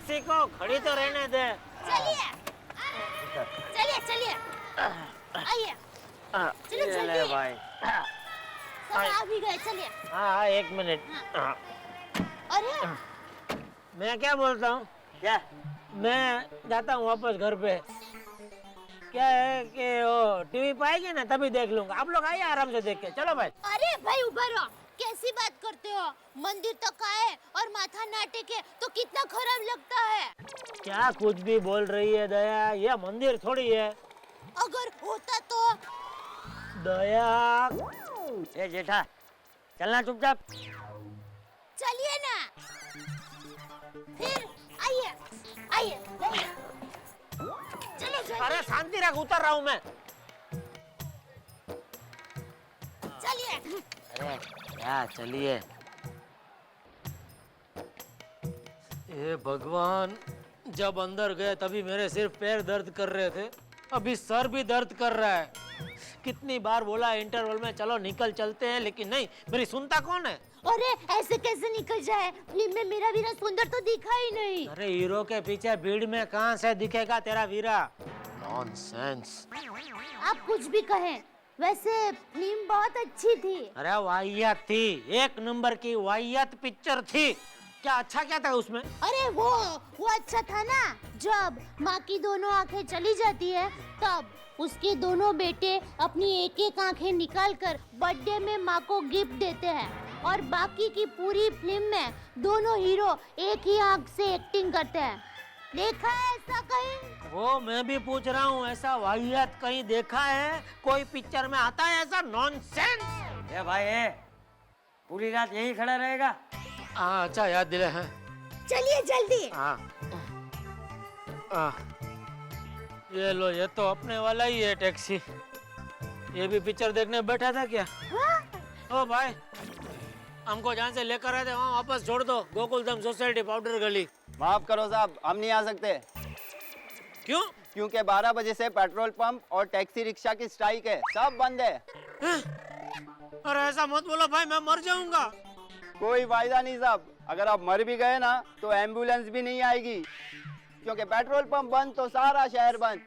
Taxi को खड़ी तो रहने दे। चलिए चलिए चलिए, आइए, चलो ये ले जल्दी। भाई। सब आ भी गए, चलिए। हाँ, 1 मिनट। अरे मैं क्या बोलता हूँ, क्या? मैं जाता हूँ वापस घर पे। क्या है कि वो टीवी पाएगी ना तभी देख लूंगा। आप लोग आइए आराम से देख के। चलो भाई। अरे भाई उभा रहो, कैसी बात करते हो? मंदिर तक आए और माथा ना टेके तो कितना खराब लगता है। क्या कुछ भी बोल रही है दया, ये मंदिर थोड़ी है। अगर होता तो? दया, ए जेठा, चलना चुपचाप। चलिए ना, फिर आइए आइए, चलो जल्दी। अरे शांति रख, उतर रहा हूँ मैं। चलिए। अरे क्या, चलिए। हे भगवान, जब अंदर गए तभी मेरे सिर्फ पैर दर्द कर रहे थे, अभी सर भी दर्द कर रहा है। कितनी बार बोला इंटरवल में चलो निकल चलते हैं, लेकिन नहीं, मेरी सुनता कौन है। अरे ऐसे कैसे निकल जाए? फिल्म में मेरा वीरा सुंदर तो दिखा ही नहीं। अरे हीरो के पीछे भीड़ में कहाँ से दिखेगा तेरा वीरा? नॉनसेंस। आप कुछ भी कहें, वैसे फिल्म बहुत अच्छी थी। अरे वाहियात थी, 1 नंबर की वाहियात पिक्चर थी। क्या अच्छा क्या था उसमें? अरे वो अच्छा था ना, जब माँ की दोनों आंखें चली जाती है तब उसके दोनों बेटे अपनी एक एक आंखें निकाल कर बर्थडे में माँ को गिफ्ट देते हैं और बाकी की पूरी फिल्म में दोनों हीरो एक ही आंख से एक्टिंग करते हैं। देखा है ऐसा कहीं? वो मैं भी पूछ रहा हूँ, ऐसा वाहियात कहीं देखा है? कोई पिक्चर में आता है ऐसा नॉनसेंस? ए भाई, ए पूरी रात यहीं खड़ा रहेगा? हाँ, अच्छा याद दिला है। चलिए जल्दी। हाँ, ये लो, ये तो अपने वाला ही है टैक्सी। ये भी पिक्चर देखने बैठा था क्या? हाँ? ओ भाई, हमको जहाँ से लेकर आए थे वहाँ वापस छोड़ दो। गोकुलधाम सोसाइटी, पाउडर गली। माफ करो साहब, हम नहीं आ सकते। क्यों? क्योंकि 12 बजे से पेट्रोल पंप और टैक्सी रिक्शा की स्ट्राइक है, सब बंद है। अरे ऐसा मत बोलो भाई, मैं मर जाऊंगा। कोई वायदा नहीं साहब, अगर आप मर भी गए ना तो एम्बुलेंस भी नहीं आएगी, क्योंकि पेट्रोल पंप बंद तो सारा शहर बंद।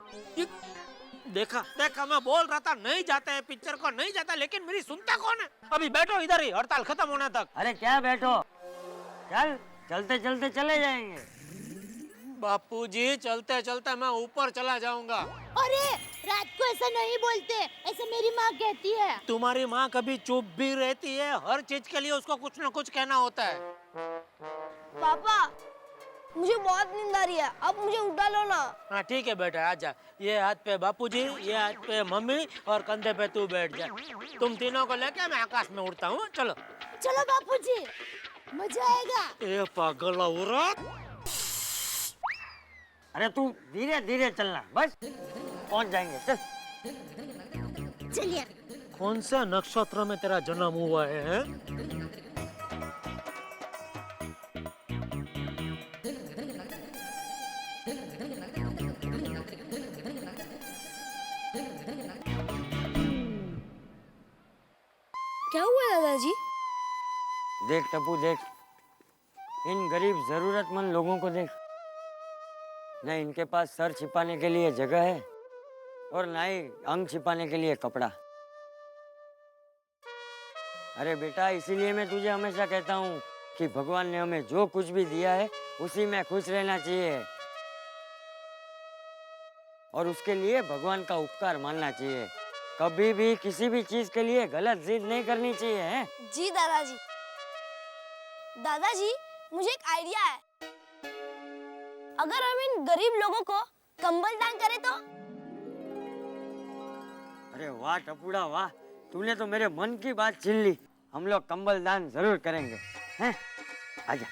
देखा देखा, मैं बोल रहा था नहीं जाते हैं पिक्चर को, नहीं जाता, लेकिन मेरी सुनता कौन है? अभी बैठो इधर ही, हड़ताल खत्म होने तक। अरे क्या बैठो, चल, चलते चलते चले जाएंगे। बापूजी, चलते चलते मैं ऊपर चला जाऊंगा। अरे रात को ऐसा नहीं बोलते, ऐसा मेरी माँ कहती है। तुम्हारी माँ कभी चुप भी रहती है? हर चीज के लिए उसको कुछ ना कुछ कहना होता है। पापा, मुझे बहुत नींद आ रही है, अब मुझे उठा लो ना। हाँ ठीक है बेटा, आजा। ये हाथ पे बापूजी, ये हाथ पे मम्मी और कंधे पे तू बैठ जा। तुम तीनों को लेके मैं आकाश में उड़ता हूँ। चलो चलो बापूजी, मजा आएगा। ए पागल औरत। अरे तू धीरे धीरे चलना, बस पहुंच जाएंगे, चल। चलिए। कौन सा नक्षत्र में तेरा जन्म हुआ है, हैं? क्या हुआ दादाजी? देख टप्पू, देख, इन गरीब जरूरतमंद लोगों को देख। न इनके पास सर छिपाने के लिए जगह है और ना ही अंग छिपाने के लिए कपड़ा। अरे बेटा, इसीलिए मैं तुझे हमेशा कहता हूँ कि भगवान ने हमें जो कुछ भी दिया है उसी में खुश रहना चाहिए और उसके लिए भगवान का उपकार मानना चाहिए। कभी भी किसी भी चीज के लिए गलत जिद नहीं करनी चाहिए, है? जी दादाजी। दादाजी, मुझे एक आइडिया है। अगर हम इन गरीब लोगों को कंबल दान करें तो? अरे वाह टपुड़ा वाह, तूने तो मेरे मन की बात छीन ली। हम लोग कंबल दान जरूर करेंगे, हैं? आजा।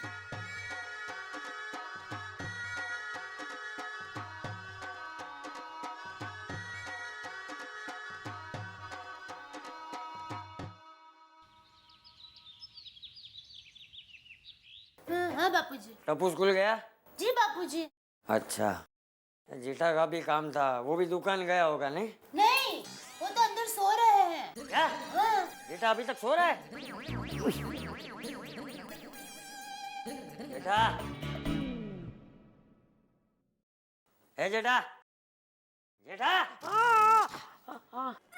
हाँ बापूजी। टप्पू स्कूल गया? जी बापूजी। अच्छा, जेठा का भी काम था, वो भी दुकान गया होगा, नहीं? नहीं, वो तो अंदर सो रहे हैं। क्या? हाँ। जेठा अभी तक सो रहा है? जेठा, है जेठा, जेठा।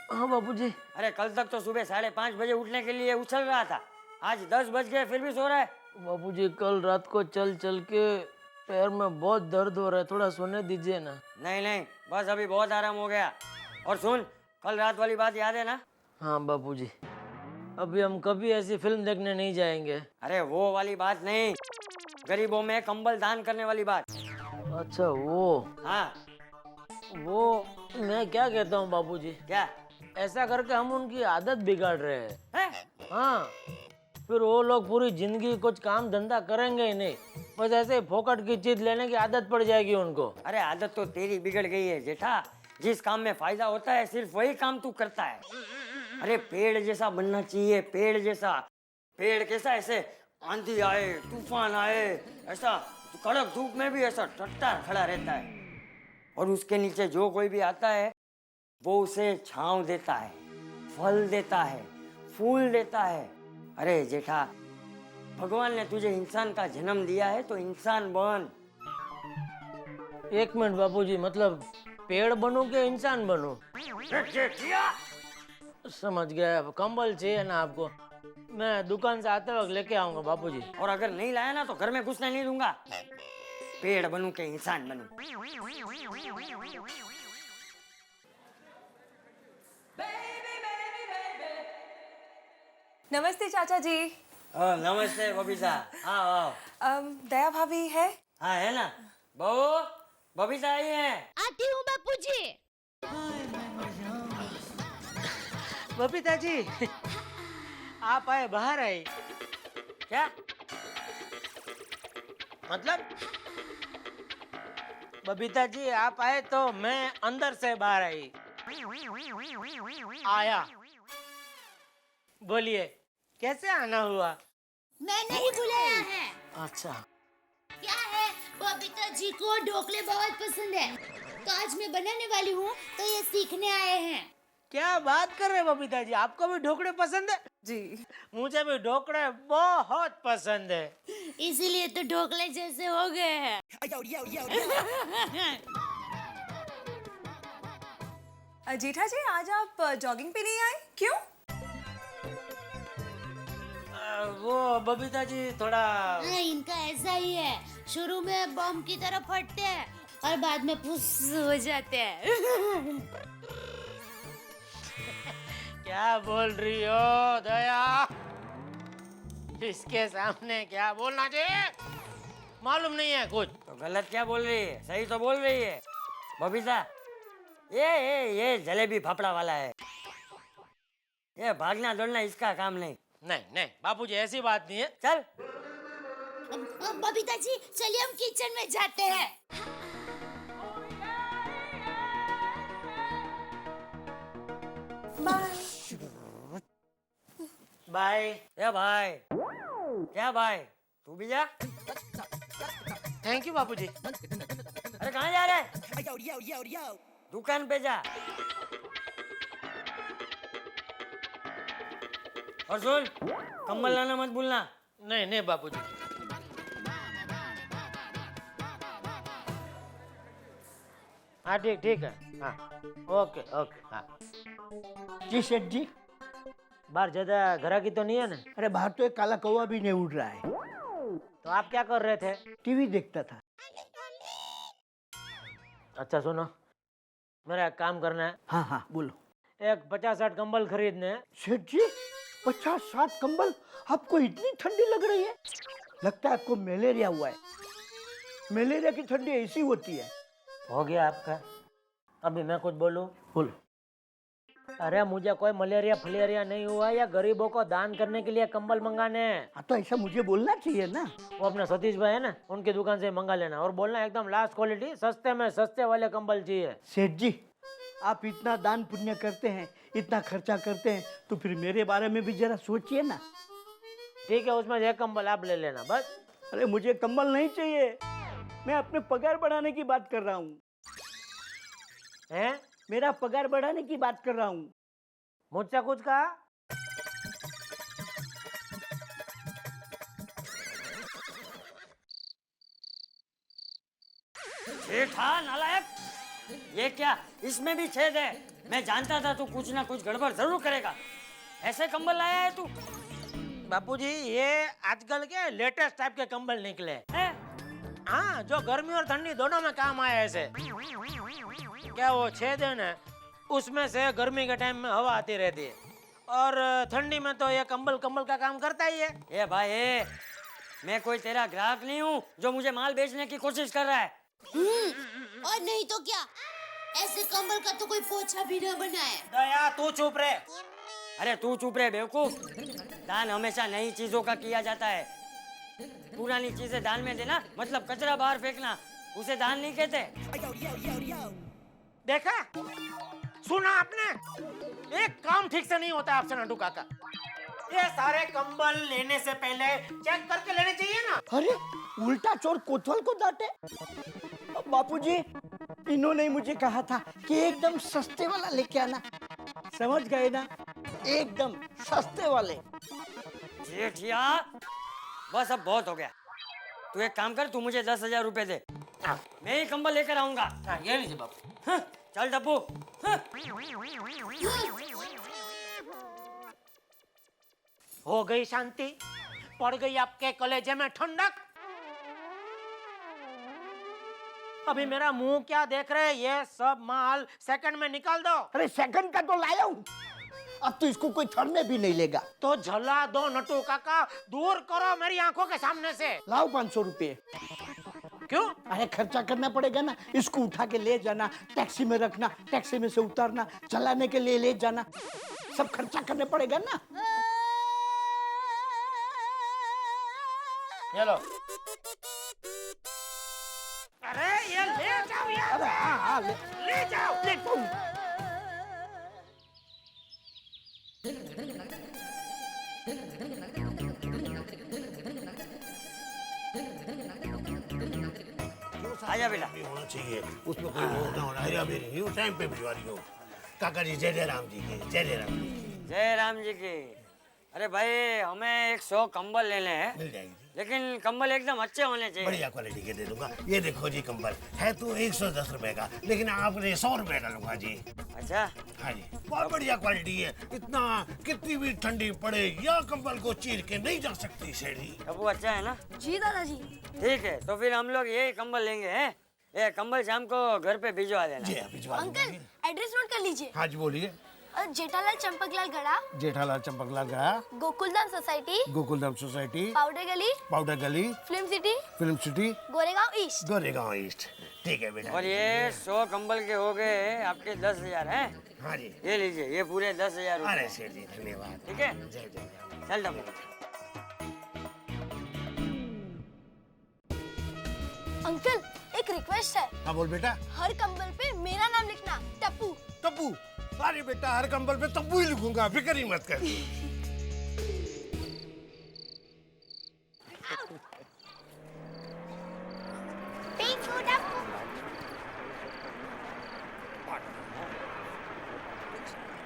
हाँ बापूजी। अरे कल तक तो सुबह 5:30 बजे उठने के लिए उछल रहा था, आज 10 बज गए फिर भी सो रहा है। बापूजी कल रात को चल चल के पैर में बहुत दर्द हो रहा है, थोड़ा सोने दीजिए ना। नहीं नहीं, बस अभी बहुत आराम हो गया। और सुन, कल रात वाली बात याद है ना? हाँ बापूजी, अभी हम कभी ऐसी फिल्म देखने नहीं जाएंगे। अरे वो वाली बात नहीं, गरीबों में कंबल दान करने वाली बात। अच्छा वो। हाँ। वो मैं क्या कहता हूँ बापूजी, क्या ऐसा करके हम उनकी आदत बिगाड़ रहे हैं। है? हाँ, फिर वो लोग पूरी जिंदगी कुछ काम धंधा करेंगे ही नहीं, बस ऐसे ही फोकट की चीज लेने की आदत पड़ जाएगी उनको। अरे आदत तो तेरी बिगड़ गई है जेठा, जिस काम में फायदा होता है सिर्फ वही काम तू करता है। अरे पेड़ जैसा बनना चाहिए, पेड़ जैसा। पेड़ कैसा, ऐसे आंधी आए तूफान आए ऐसा कड़क धूप में भी ऐसा टट्टा खड़ा रहता है, और उसके नीचे जो कोई भी आता है वो उसे छांव देता है, फल देता है, फूल देता है। अरे जेठा, भगवान ने तुझे इंसान का जन्म दिया है तो इंसान बन। एक मिनट बापूजी, मतलब पेड़ बनूं कि इंसान बनूं? समझ गया, कंबल चाहिए ना आपको, मैं दुकान से आते वक्त लेके आऊंगा बापूजी। और अगर नहीं लाया ना तो घर में घुसने नहीं दूंगा। पेड़ बनूं के इंसान बनूं। नमस्ते चाचा जी। नमस्ते बबीता, आओ आओ। दया भाभी है? हाँ है ना, बहू बबीता आई है। आती हूँ बापूजी। बबीता जी आप आए, बाहर आए क्या मतलब? बबीता जी आप आए तो मैं अंदर से बाहर आई। आया, बोलिए कैसे आना हुआ? मैंने ही बुलाया है। अच्छा, क्या है, बबीता जी को ढोकले बहुत पसंद है, तो आज मैं बनाने वाली हूँ, तो ये सीखने आए हैं। क्या बात कर रहे हैं बबीता जी, आपको भी ढोकले पसंद है? जी। मुझे भी ढोकले बहुत पसंद है। इसीलिए तो ढोकले जैसे हो गए हैं। जेठा जी आज आप जॉगिंग पे नहीं आए, क्यों? वो बबीता जी थोड़ा हाँ, इनका ऐसा ही है, शुरू में बम की तरह फटते हैं और बाद में फुस हो जाते हैं। क्या बोल रही हो दया? इसके सामने क्या बोलना चाहिए, मालूम नहीं है कुछ। तो गलत क्या बोल रही है, सही तो बोल रही है बबीता। ये जलेबी फाफड़ा वाला है, ये भागना दौड़ना इसका काम नहीं। नहीं नहीं बापूजी, ऐसी बात नहीं है। चल अब बबीता जी चलिए हम किचन में जाते हैं। बाय। ए भाई, क्या भाई, तू भी जा। थैंक यू बापूजी। अरे कहाँ जा रहा है? दुकान पे जा। और सुन, कंबल लाना मत भूलना। नहीं नहीं बापूजी। हाँ ठीक ठीक है, हाँ ओके ओके। हाँ जी सेठ जी। बाहर ज्यादा ग्राहकी तो नहीं है ना? अरे बाहर तो एक काला कौवा भी नहीं उड़ रहा है। तो आप क्या कर रहे थे? टीवी देखता था। अच्छा सुनो, मेरा एक काम करना है, हाँ हाँ बोलो। एक 50-60 कंबल खरीदने हैं। सेठ जी 50-60 कंबल? आपको इतनी ठंडी लग रही है? लगता है आपको मलेरिया हुआ है। मलेरिया की ठंडी ऐसी होती है। हो गया आपका? अभी मैं कुछ बोलूं? बोलो। अरे मुझे कोई मलेरिया फलेरिया नहीं हुआ, या गरीबों को दान करने के लिए कंबल मंगाने हैं। हाँ तो ऐसा मुझे बोलना चाहिए ना। वो अपने सतीश भाई है ना, उनकी दुकान से मंगा लेना, और बोलना एकदम लास्ट क्वालिटी, सस्ते में सस्ते वाले कंबल चाहिए। सेठ जी आप इतना दान पुण्य करते हैं, इतना खर्चा करते हैं, तो फिर मेरे बारे में भी जरा सोचिए ना। ठीक है, उसमें एक कंबल आप ले लेना बस। अरे मुझे कंबल नहीं चाहिए, मैं अपने पगार बढ़ाने की बात कर रहा हूँ। हैं? मेरा पगार बढ़ाने की बात कर रहा हूँ। मुझसे कुछ कहा? जेठा नालायक, ये क्या, इसमें भी छेद है। मैं जानता था तू कुछ ना कुछ गड़बड़ जरूर करेगा। ऐसे कंबल लाया है तू? बापूजी, ये आजकल के लेटेस्ट टाइप के कंबल निकले हैं। हाँ, जो गर्मी और ठंडी दोनों में काम आए ऐसे। क्या वो छेद है ना, उसमें से गर्मी के टाइम में हवा आती रहती है और ठंडी में तो ये कंबल कंबल का काम करता ही है। ए भाई ए, मैं कोई तेरा ग्राहक नहीं हूँ जो मुझे माल बेचने की कोशिश कर रहा है। और नहीं तो क्या, ऐसे कंबल का तो कोई पोछा भी न बनाए। दया, तू चुप रहे। अरे तू चुप रहे बेवकूफ। दान हमेशा नई चीजों का किया जाता है। पुरानी चीजें दान में देना मतलब कचरा बाहर फेंकना, उसे दान नहीं कहते। देखा, सुना आपने? एक काम ठीक से नहीं होता आपसे नटू काका। ये सारे कंबल लेने से पहले चेक करके लेने चाहिए ना। अरे उल्टा चोर कोतवाल को डांटे। बापूजी, इन्होंने मुझे कहा था कि एकदम सस्ते वाला लेके आना। समझ गए ना, एकदम सस्ते वाले। जेठिया, बस अब बहुत हो गया। तू एक काम कर, तू मुझे 10,000 रुपए दे, मैं ही कंबल लेकर आऊंगा। हाँ, ये लीजिए बापू। हाँ, चल डब्बू। हाँ। हो गई शांति, पड़ गई आपके कलेजे में ठंडक। अभी मेरा मुंह क्या देख रहे हैं? ये सब माल सेकंड में निकाल दो। अरे सेकंड का तो लाया हूँ, अब तो इसको कोई थड़ने भी नहीं लेगा। तो झला दो नटू काका, दूर करो मेरी आंखों के सामने से। लाओ 500 रुपये। क्यों? अरे खर्चा करना पड़ेगा ना, इसको उठा के ले जाना, टैक्सी में रखना, टैक्सी में से उतारना, चलाने के लिए ले जाना, सब खर्चा करने पड़ेगा ना। ये लो। अरे ये ले जाओ यार। अरे हाँ, ले जाओ। ले तुम। आजा बेटा। भी होना चाहिए, उसमें कोई वो ना होना। अरे मेरी न्यू टाइम पे भिजवा रही हो। काका जी, जय जय राम जी की, जय जय राम जी। जय राम जी की। अरे भाई, हमें 100 कंबल लेने हैं, मिल जाएगी, लेकिन कंबल एकदम अच्छे होने चाहिए। बढ़िया क्वालिटी के दे दूंगा। ये देखो जी, कंबल है तो 110 रुपए का, लेकिन आपने 100 रुपए का लूंगा जी। अच्छा, हाँ जी, बहुत बढ़िया क्वालिटी है। इतना कितनी भी ठंडी पड़े या कंबल को चीर के नहीं जा सकती शेरी। डब्बू अच्छा है ना? जी दादाजी। ठीक है, तो फिर हम लोग यही कंबल लेंगे हैं। ये कंबल शाम को घर पे भिजवा देना। जी हाँ, भिजवा दूंगा अंकल, जी। एड्रेस नोट कर लीजिए। हाँ जी, बोलिए। जेठालाल चंपकलाल गड़ा, जेठालाल चंपकलाल गया, Gokuldham society, Gokuldham society, powder गली, पाउडर गली, film city, film city, Goregaon east. Goregaon east. ठीक है बेटा। और ये 100 कंबल के हो गए आपके 10,000 हैं। हाँ जी। ये लीजिए, ये पूरे 10,000 अरे रुपए। शेर जी, धन्यवाद। ठीक है, जय जय राम। चल डब्बू। अंकल, एक रिक्वेस्ट है, हाँ बोल बेटा। हर कंबल पे मेरा नाम लिखना, टप्पू। तब्बू। अरे बेटा, हर कंबल पे तब्बू ही लिखूंगा, फिक्र ही मत कर।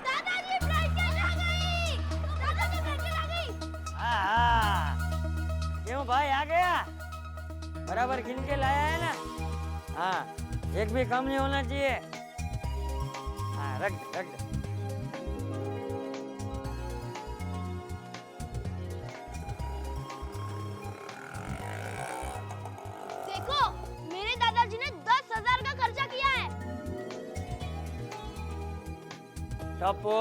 दादाजी, ब्लैंकेट आ गई। दादाजी, ब्लैंकेट आ गई। हाँ, क्यों भाई आ गया? बराबर गिन के लाया है ना? हाँ, एक भी कम नहीं होना चाहिए। हाँ, रख दे, रख दे। देखो, मेरे दादाजी ने 10,000 का खर्चा किया है। टप्पू,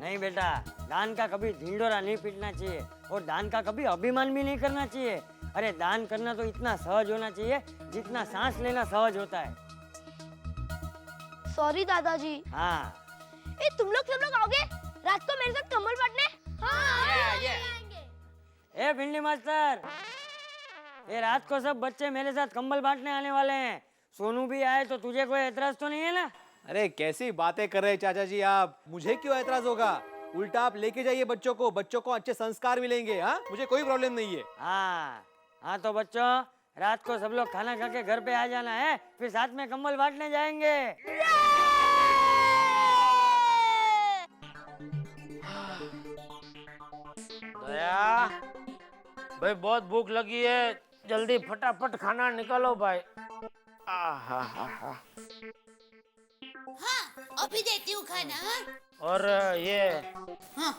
नहीं बेटा, दान का कभी ढिंडोरा नहीं पीटना चाहिए और दान का कभी अभिमान भी नहीं करना चाहिए। अरे दान करना तो इतना सहज होना चाहिए जितना सांस लेना सहज होता है। सॉरी दादाजी। हाँ, ए, तुम लोग सब लोग आओगे रात को मेरे साथ कंबल बांटने? हाँ, ए भिंडी मास्टर, ये रात को सब बच्चे मेरे साथ कंबल बांटने आने वाले हैं। सोनू भी आए तो तुझे कोई एतराज तो नहीं है ना? अरे कैसी बातें कर रहे हैं चाचा जी आप, मुझे क्यों एतराज होगा? उल्टा आप लेके जाइए बच्चों को अच्छे संस्कार मिलेंगे। हाँ, मुझे कोई प्रॉब्लम नहीं है। हाँ हाँ, तो बच्चों, रात को सब लोग खाना खा के घर पे आ जाना है, फिर साथ में कंबल बांटने जाएंगे। दया, भाई बहुत भूख लगी है, जल्दी फटाफट खाना निकालो भाई। हाँ अभी देती हूँ खाना। हाँ? और ये हाँ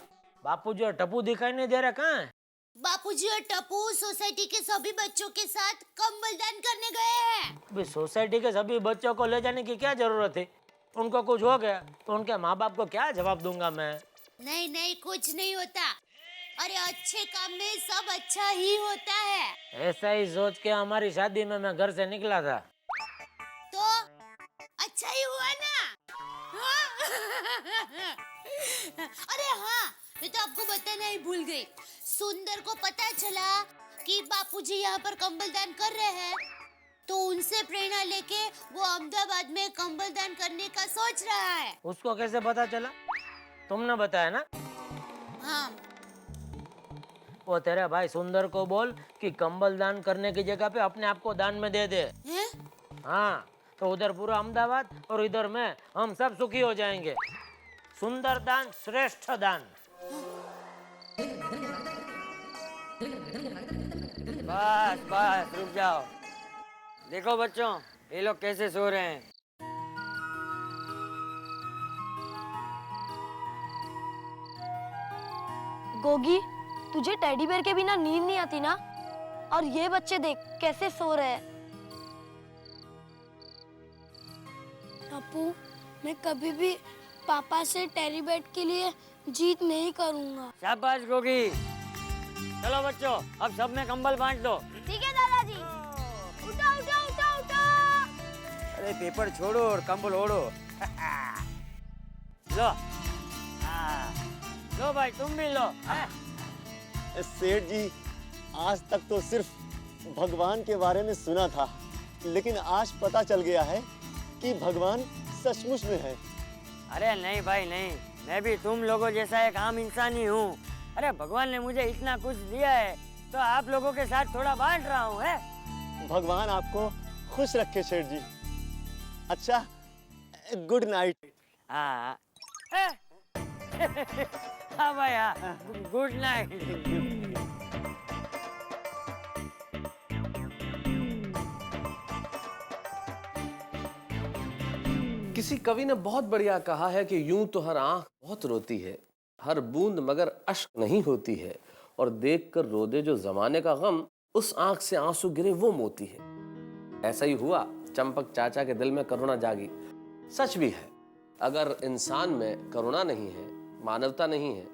बापूजी और टप्पू दिखाई नहीं दे रहा, कहाँ है? बापूजी और टप्पू सोसाइटी के सभी बच्चों के साथ कंबल दान करने गए हैं। अभी सोसाइटी के सभी बच्चों को ले जाने की क्या जरूरत है? उनको कुछ हो गया तो उनके माँ बाप को क्या जवाब दूंगा मैं? नहीं नहीं कुछ नहीं होता। अरे अच्छे काम में सब अच्छा ही होता है। ऐसा ही सोच के हमारी शादी में मैं घर से निकला था। तो अच्छा ही हुआ ना। हाँ? अरे हाँ मैं तो आपको बताना ही भूल गई। सुंदर को पता चला कि बापूजी यहाँ पर कंबल दान कर रहे हैं, तो उनसे प्रेरणा लेके वो अहमदाबाद में कंबल दान करने का सोच रहा है। उसको कैसे पता चला? तुमने बताया ना? हाँ वो तेरे भाई सुंदर को बोल कि कंबल दान करने की जगह पे अपने आप को दान में दे दे। हैं? हाँ तो उधर पूरा अहमदाबाद और इधर मैं, हम सब सुखी हो जाएंगे। सुंदर दान श्रेष्ठ दान। बस बस रुक जाओ। देखो बच्चों, ये लोग कैसे सो रहे हैं। गोगी, तुझे टेडी बेयर के बिना नींद नहीं आती ना? और ये बच्चे देख कैसे सो रहे हैं। अपू, मैं कभी भी पापा से टेडी बेयर के लिए जीत नहीं करूंगा। शाबाश गोगी। चलो बच्चों, अब सब में कंबल बांट दो। ठीक है दादाजी। उठो उठो उठो उठो। अरे पेपर छोड़ो और कंबल ओढ़ो। लो लो भाई तुम भी लो। सेठ जी, आज तक तो सिर्फ भगवान के बारे में सुना था, लेकिन आज पता चल गया है कि भगवान सचमुच में है। अरे नहीं भाई नहीं, मैं भी तुम लोगों जैसा एक आम इंसान ही हूँ। अरे भगवान ने मुझे इतना कुछ दिया है तो आप लोगों के साथ थोड़ा बांट रहा हूँ है। भगवान आपको खुश रखे सेठ जी। अच्छा, गुड नाइट। हाँ हाँ भाई हाँ, गुड नाइट। किसी कवि ने बहुत बढ़िया कहा है कि यूं तो हर आंख बहुत रोती है, हर बूंद मगर अश्क नहीं होती है, और देखकर रो दे जो जमाने का गम, उस आंख से आंसू गिरे वो मोती है। ऐसा ही हुआ, चंपक चाचा के दिल में करुणा जागी। सच भी है, अगर इंसान में करुणा नहीं है, मानवता नहीं है,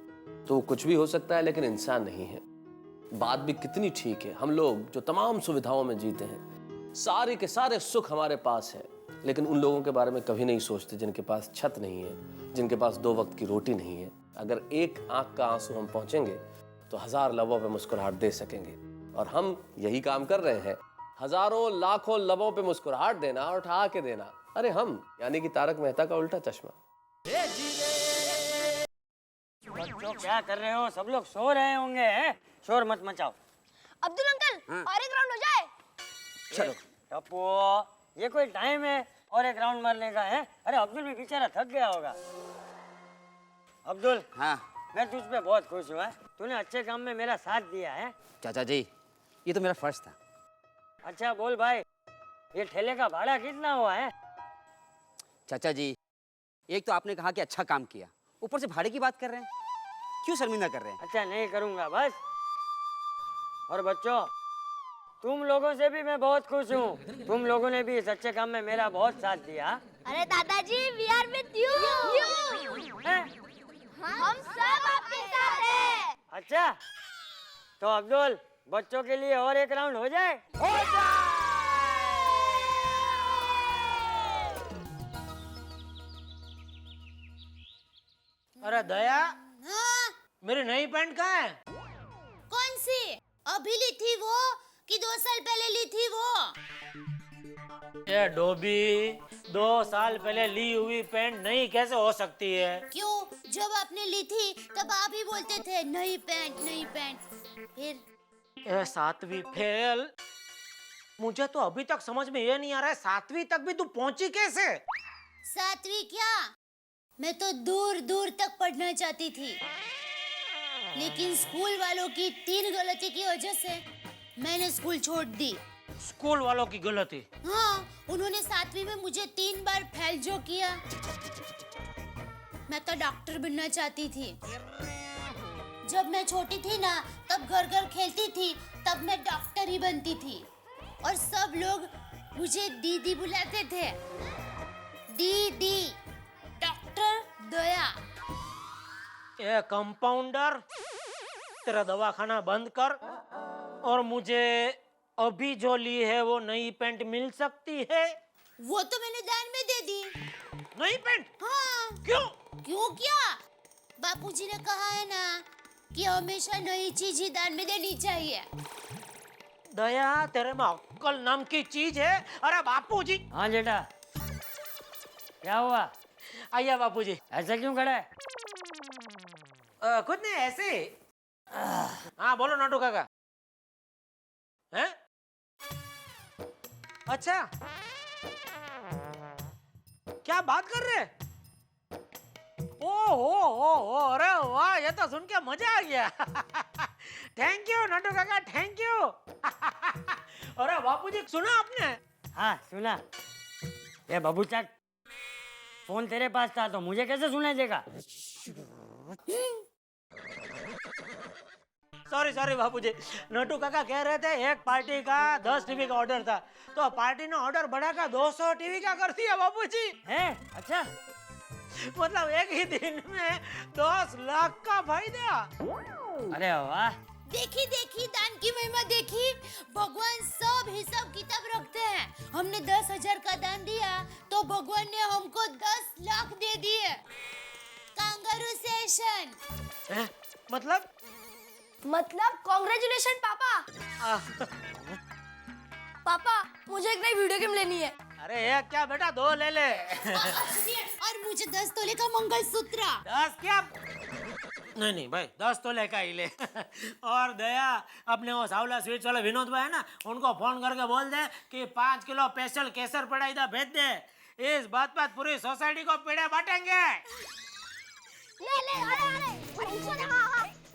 तो कुछ भी हो सकता है लेकिन इंसान नहीं है। बात भी कितनी ठीक है, हम लोग जो तमाम सुविधाओं में जीते हैं, सारे के सारे सुख हमारे पास है, लेकिन उन लोगों के बारे में कभी नहीं सोचते जिनके पास छत नहीं है, जिनके पास 2 वक्त की रोटी नहीं है। अगर एक आंख का आंसू हम पहुंचेंगे तो 1000 लबों पे मुस्कुराहट दे सकेंगे, और हम यही काम कर रहे हैं। हजारों लाखों लबों पे मुस्कुराहट देना और ठहा के देना। अरे हम यानी कि तारक मेहता का उल्टा चश्मा। बच्चों क्या कर रहे हो? सब लोग सो रहे होंगे हैं? शोर मत मचाओ। अब्दुल अंकल, और एक राउंड हो जाए। चलो टप्पू, ये कोई टाइम है और एक राउंड मारने का है? अरे अब्दुल भी बेचारा थक गया होगा। अब्दुल, हाँ मैं तुझ पे बहुत खुश हुआ। तूने अच्छे काम में मेरा साथ दिया है। चाचा जी, ये तो मेरा फर्ज था। अच्छा बोल भाई, ये ठेले का भाड़ा कितना हुआ है? चाचा जी, एक तो आपने कहा कि अच्छा काम किया, ऊपर से भाड़े की बात कर रहे हैं। क्यों शर्मिंदा कर रहे हैं? अच्छा नहीं करूंगा बस। और बच्चों, तुम लोगों से भी मैं बहुत खुश हूँ। तुम लोगों ने भी इस अच्छे काम में मेरा बहुत साथ दिया। अरे दादाजी, वी आर विद यू। हम सब आपके साथ हैं। अच्छा तो अब्दुल, बच्चों के लिए और एक राउंड हो जाए? अरे दया, हाँ? मेरी नई पैंट कहाँ है? कौन सी? अभी ली थी वो कि 2 साल पहले ली थी वो? ये डोबी, 2 साल पहले ली हुई पैंट नई कैसे हो सकती है? क्यों? जब आपने ली थी तब आप ही बोलते थे नई पैंट नई पैंट। फिर ए 7वीं फेल। मुझे तो अभी तक समझ में ये नहीं आ रहा है, 7वीं तक भी तू पहुंची कैसे? 7वीं क्या, मैं तो दूर दूर तक पढ़ना चाहती थी, लेकिन स्कूल वालों की 3 गलती की वजह से मैंने स्कूल छोड़ दी। स्कूल वालों की गलती। हाँ, उन्होंने 7वीं में मुझे 3 बार फेल जो किया। मैं तो डॉक्टर बनना चाहती थी। जब मैं छोटी थी ना, तब घर घर खेलती थी, तब मैं डॉक्टर ही बनती थी। और सब लोग मुझे दीदी बुलाते थे। दीदी, डॉक्टर दया। ए कंपाउंडर, तेरा दवाखाना बंद कर और मुझे अभी जो ली है वो नई पैंट मिल सकती है? वो तो मैंने दान में दे दी। नई पैंट? हाँ। क्यों? क्यों क्या? बापूजी ने कहा है ना कि हमेशा नई चीज ही दान में देनी चाहिए। दया, तेरे में अक्कल नाम की चीज है? अरे बापूजी। हाँ जेठा, क्या हुआ? आइए बापूजी। ऐसा क्यों खड़ा है? कुछ नहीं, ऐसे ही। हाँ बोलो नाटू काका। हैं? अच्छा, क्या बात कर रहे? ओ, अरे वाह, ये तो सुन के मजा आ गया। थैंक यू नाटू काका, थैंक यू। अरे बापूजी, सुना आपने? हाँ सुना। ये बाबू चाट, फोन तेरे पास था तो मुझे कैसे सुनाई देगा? सॉरी बापूजी, नटू काका कह रहे थे एक पार्टी का 10 टीवी का ऑर्डर था, तो पार्टी ने ऑर्डर बढ़ाकर 200 टीवी का कर दिया बापूजी। है? अच्छा, मतलब एक ही दिन में 10 लाख का फायदा। अरे वाह। देखी देखी दान की महिमा देखी। भगवान सब हिसाब किताब रखते हैं। हमने 10,000 का दान दिया तो भगवान ने हमको 10 लाख दे दिए। Kangaroo session. मतलब कांग्रेचुलेशन पापा। पापा, मुझे एक नई वीडियो गेम लेनी है। अरे एक क्या बेटा, 2 ले ले। और मुझे 10 तोले का मंगलसूत्र। 10 क्या? नहीं भाई, 10 तोले का ही ले। और दया, अपने वो सावला स्वीट्स वाले विनोद भाई है ना, उनको फोन करके बोल दे कि 5 किलो स्पेशल केसर पेड़ा इधर भेज दे। इस बात पर पूरी सोसाइटी को पेड़े बांटेंगे। ले अरे इसको देखो,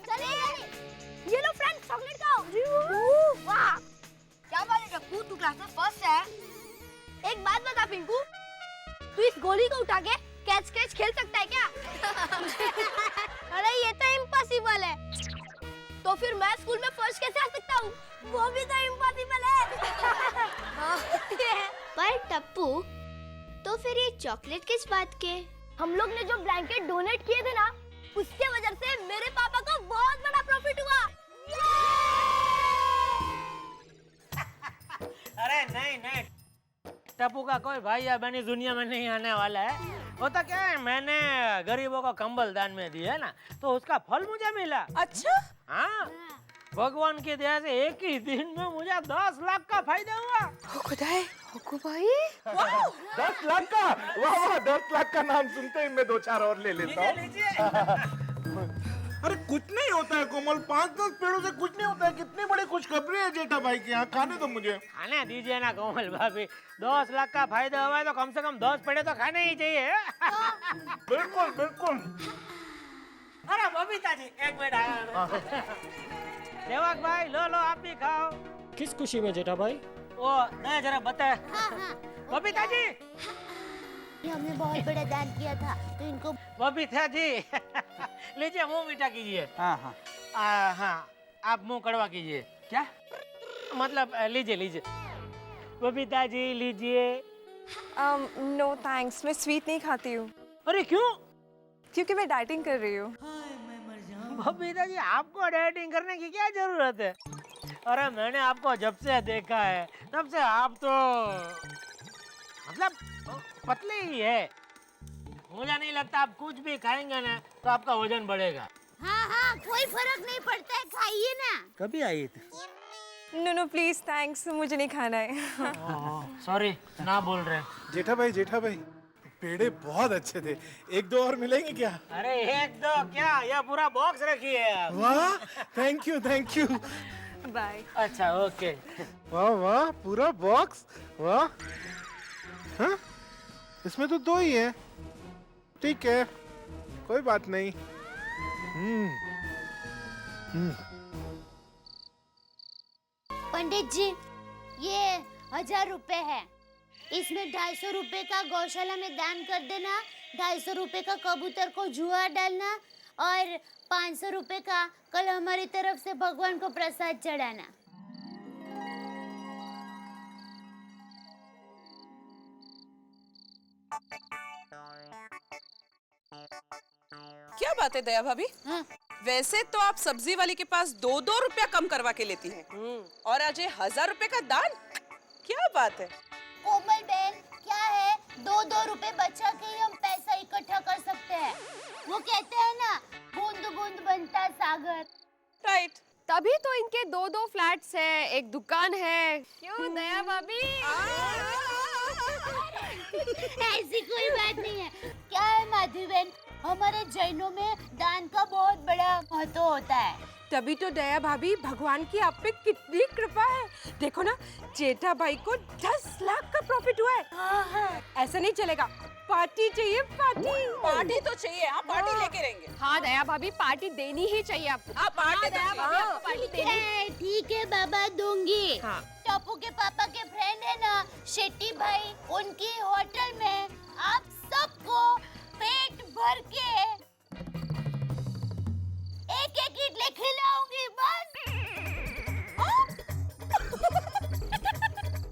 चलिए ये लो फ्रेंड, चॉकलेट खाओ। वाह, क्या बात है टप्पू, तू क्लास में फर्स्ट है। एक बात बता पिंकू, तू इस गोली को उठा के कैच कैच खेल सकता है क्या? अरे ये तो इम्पॉसिबल है। तो फिर मैं स्कूल में फर्स्ट कैसे आ सकता हूँ? वो भी तो इम्पॉसिबल है। पर टप्पू, तो फिर ये चॉकलेट किस बात के? हम लोग ने जो ब्लैंकेट डोनेट किए थे ना, उसके वजह से मेरे पापा को बहुत बड़ा प्रॉफिट हुआ। अरे नहीं, टप्पू का कोई भाई या बहन इस दुनिया में नहीं आने वाला है। होता क्या है, मैंने गरीबों को कंबल दान में दिया है ना, तो उसका फल मुझे मिला। अच्छा? हाँ, भगवान की दया से एक ही दिन में मुझे 10 लाख का फायदा हुआ। खुदाई, हुक्कू भाई। 10 लाख का? वाह, 10 लाख का नाम सुनते ही मैं 2-4 और ले लेता हूँ। अरे कुछ नहीं होता है कोमल, 5-10 पेड़ों से कुछ नहीं होता है। कितनी बड़ी खुशखबरी है जेठा भाई के यहाँ, खाने दो मुझे। खाने दीजिए ना कोमल भाभी, 10 लाख का फायदा हुआ है तो कम से कम 10 पेड़े तो खाने ही चाहिए। बिल्कुल। अरे बबीता जी, एक मिनट आया। सेवक भाई, लो आप भी खाओ। किस खुशी में जेठा भाई? वो नहीं, जरा बता। बबीता जी, हमने बहुत बड़ा दान किया था तो इनको। बबीता जी, लीजिए मुंह मीठा कीजिए। हाँ, आप मुंह कड़वा कीजिए। क्या मतलब लीजिए। बबीता जी लीजिए। नो थैंक्स, मैं स्वीट नहीं खाती हूँ। अरे क्यों? क्योंकि मैं डाइटिंग कर रही हूँ। बबीता जी, आपको डाइटिंग करने की क्या जरूरत है? अरे मैंने आपको जब से देखा है तब से आप तो मतलब पतले ही है। मुझे नहीं लगता आप कुछ भी खाएंगे ना तो आपका वजन बढ़ेगा। हाँ, कोई फर्क नहीं पड़ता है, खाइए ना। कभी आई थी? नो प्लीज थैंक्स, मुझे नहीं खाना है। सॉरी, ना बोल रहे। जेठा भाई, पेड़े बहुत अच्छे थे। 1-2 और मिलेंगे क्या? अरे 1-2 क्या, ये पूरा बॉक्स रखी है आप। वाह, थैंक यू। बाय। अच्छा, ओके। वाह, पूरा बॉक्स, वाह। हाँ? इसमें तो 2 ही है। ठीक है, कोई बात नहीं। पंडित जी, ये 1000 रुपए है। इसमें 250 रुपए का गौशाला में दान कर देना, 250 रुपए का कबूतर को जुआ डालना और 500 रुपए का कल हमारी तरफ से भगवान को प्रसाद चढ़ाना। क्या बात है दया भाभी? हाँ? वैसे तो आप सब्जी वाली के पास 2-2 रुपया कम करवा के लेती हैं और आज ये 1000 रुपए का दान, क्या बात है? कोमल बहन, क्या है 2-2 रुपए बचा के ही हम पैसा इकट्ठा कर सकते हैं। वो कहते हैं ना, बूंद बूंद बनता सागर। राइट। तभी तो इनके 2-2 फ्लैट्स है, एक दुकान है। क्यों दया भाभी? ऐसी कोई बात नहीं है। क्या है माधवी बहन, हमारे जैनों में दान का बहुत बड़ा महत्व होता है। तभी तो दया भाभी, भगवान की आप पे कितनी कृपा है। देखो ना, जेठा भाई को 10 लाख का प्रॉफिट हुआ है। हाँ। ऐसा नहीं चलेगा, पार्टी चाहिए, पार्टी। पार्टी तो चाहिए, आप पार्टी लेके रहेंगे। हाँ दया भाभी, पार्टी देनी ही चाहिए आपको। हाँ, पार्टी दया भाभी, आपको पार्टी देनी। ठीक है बाबा, दूंगी। हाँ। टप्पू के पापा के फ्रेंड है ना शेट्टी भाई, उनकी होटल में आप सबको पेट भर के एक इडली खिलाऊंगी बस।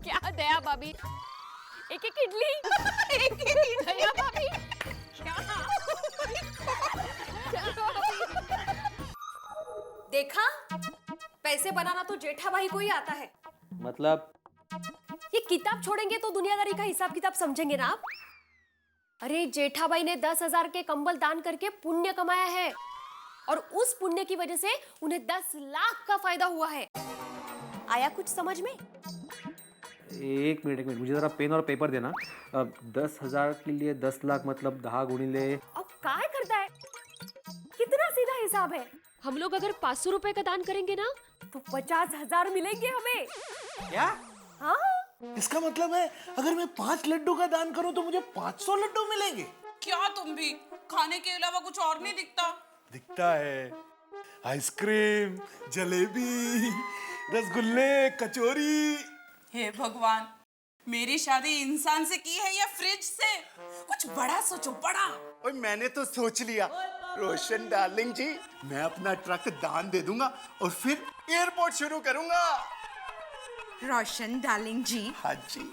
क्या दया भाभी, एक इडली? एक दया भाभी, देखा, पैसे बनाना तो जेठा भाई को ही आता है। मतलब ये किताब छोड़ेंगे तो दुनियादारी का हिसाब किताब समझेंगे ना आप? अरे जेठा भाई ने 10,000 के कंबल दान करके पुण्य कमाया है और उस पुण्य की वजह से उन्हें 10 लाख का फायदा हुआ है। आया कुछ समझ में? एक मिनट, मुझे जरा पेन और पेपर देना। 10,000 के लिए 10 लाख मतलब 10 गुणिले। अब काय करता है? कितना सीधा हिसाब है। हम लोग अगर 500 रुपए का दान करेंगे ना तो 50,000 मिलेंगे हमें। क्या? हाँ, इसका मतलब है अगर मैं 5 लड्डू का दान करूं तो मुझे 500 लड्डू मिलेंगे। क्या तुम भी? खाने के अलावा कुछ और नहीं दिखता? दिखता है, आइसक्रीम, जलेबी, रसगुल्ले, कचौरी। हे भगवान, मेरी शादी इंसान से की है या फ्रिज से? कुछ बड़ा सोचो, बड़ा। और मैंने तो सोच लिया, रोशन डार्लिंग जी, मैं अपना ट्रक दान दे दूंगा और फिर एयरपोर्ट शुरू करूंगा। रोशन डार्लिंग जी, हाँ जी।